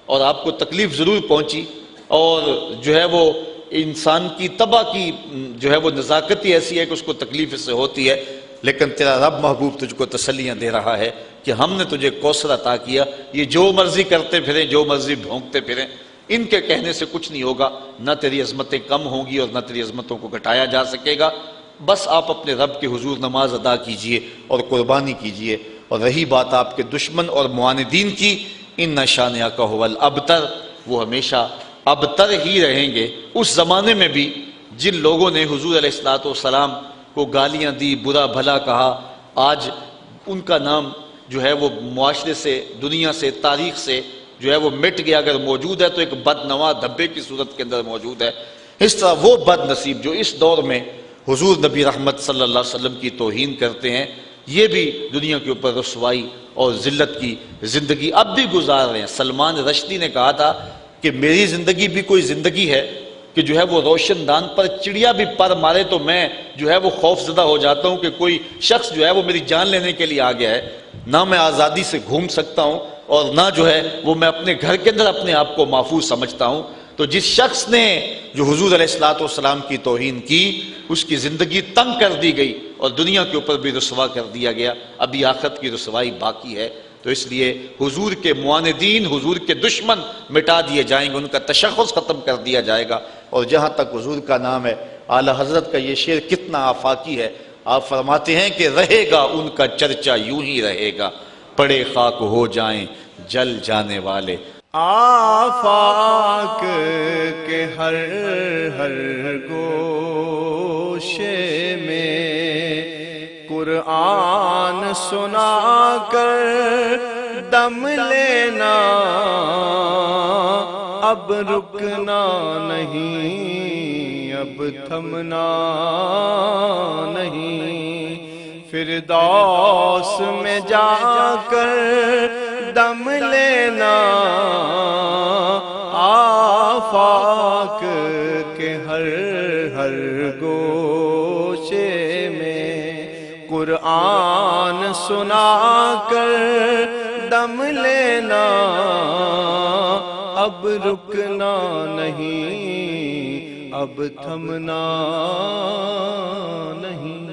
Speaker 1: اور آپ کو تکلیف ضرور پہنچی، اور جو ہے وہ انسان کی طبع کی جو ہے وہ نزاکت ہی ایسی ہے کہ اس کو تکلیف اس سے ہوتی ہے، لیکن تیرا رب محبوب تجھ کو تسلیاں دے رہا ہے کہ ہم نے تجھے کوثر عطا کیا، یہ جو مرضی کرتے پھریں، جو مرضی بھونکتے پھریں، ان کے کہنے سے کچھ نہیں ہوگا، نہ تیری عظمتیں کم ہوں گی اور نہ تیری عظمتوں کو گھٹایا جا سکے گا۔ بس آپ اپنے رب کے حضور نماز ادا کیجئے اور قربانی کیجئے۔ اور رہی بات آپ کے دشمن اور معاندین کی، ان شانئک ھو الابتر، وہ ہمیشہ ابتر ہی رہیں گے۔ اس زمانے میں بھی جن لوگوں نے حضور علیہ السلام کو گالیاں دی، برا بھلا کہا، آج ان کا نام جو ہے وہ معاشرے سے، دنیا سے، تاریخ سے جو ہے وہ مٹ گیا، اگر موجود ہے تو ایک بدنواں دھبے کی صورت کے اندر موجود ہے۔ اس طرح وہ بد نصیب جو اس دور میں حضور نبی رحمت صلی اللہ علیہ وسلم کی توہین کرتے ہیں، یہ بھی دنیا کے اوپر رسوائی اور ذلت کی زندگی اب بھی گزار رہے ہیں۔ سلمان رشدی نے کہا تھا کہ میری زندگی بھی کوئی زندگی ہے کہ جو ہے وہ روشن دان پر چڑیا بھی پر مارے تو میں جو ہے وہ خوف زدہ ہو جاتا ہوں کہ کوئی شخص جو ہے وہ میری جان لینے کے لیے آ گیا ہے، نہ میں آزادی سے گھوم سکتا ہوں اور نہ جو ہے وہ میں اپنے گھر کے اندر اپنے آپ کو محفوظ سمجھتا ہوں۔ تو جس شخص نے جو حضور علیہ السلام کی توہین کی، اس کی زندگی تنگ کر دی گئی اور دنیا کے اوپر بھی رسوا کر دیا گیا، ابھی آخرت کی رسوائی باقی ہے۔ تو اس لیے حضور کے معاندین، حضور کے دشمن مٹا دیے جائیں گے، ان کا تشخص ختم کر دیا جائے گا۔ اور جہاں تک حضور کا نام ہے، اعلیٰ حضرت کا یہ شعر کتنا آفاقی ہے۔ آپ فرماتے ہیں کہ رہے گا ان کا چرچا یوں ہی رہے گا، پڑے خاک ہو جائیں جل جانے والے۔
Speaker 2: آفاق کے ہر ہر گوشے میں قرآن سنا کر دم لینا، اب رکنا نہیں، اب تھمنا نہیں، فردوس میں جا کر دم لینا، آفاق کے ہر ہر گوشے میں قرآن سنا کر دم لینا، اب رکنا نہیں، اب تھمنا نہیں۔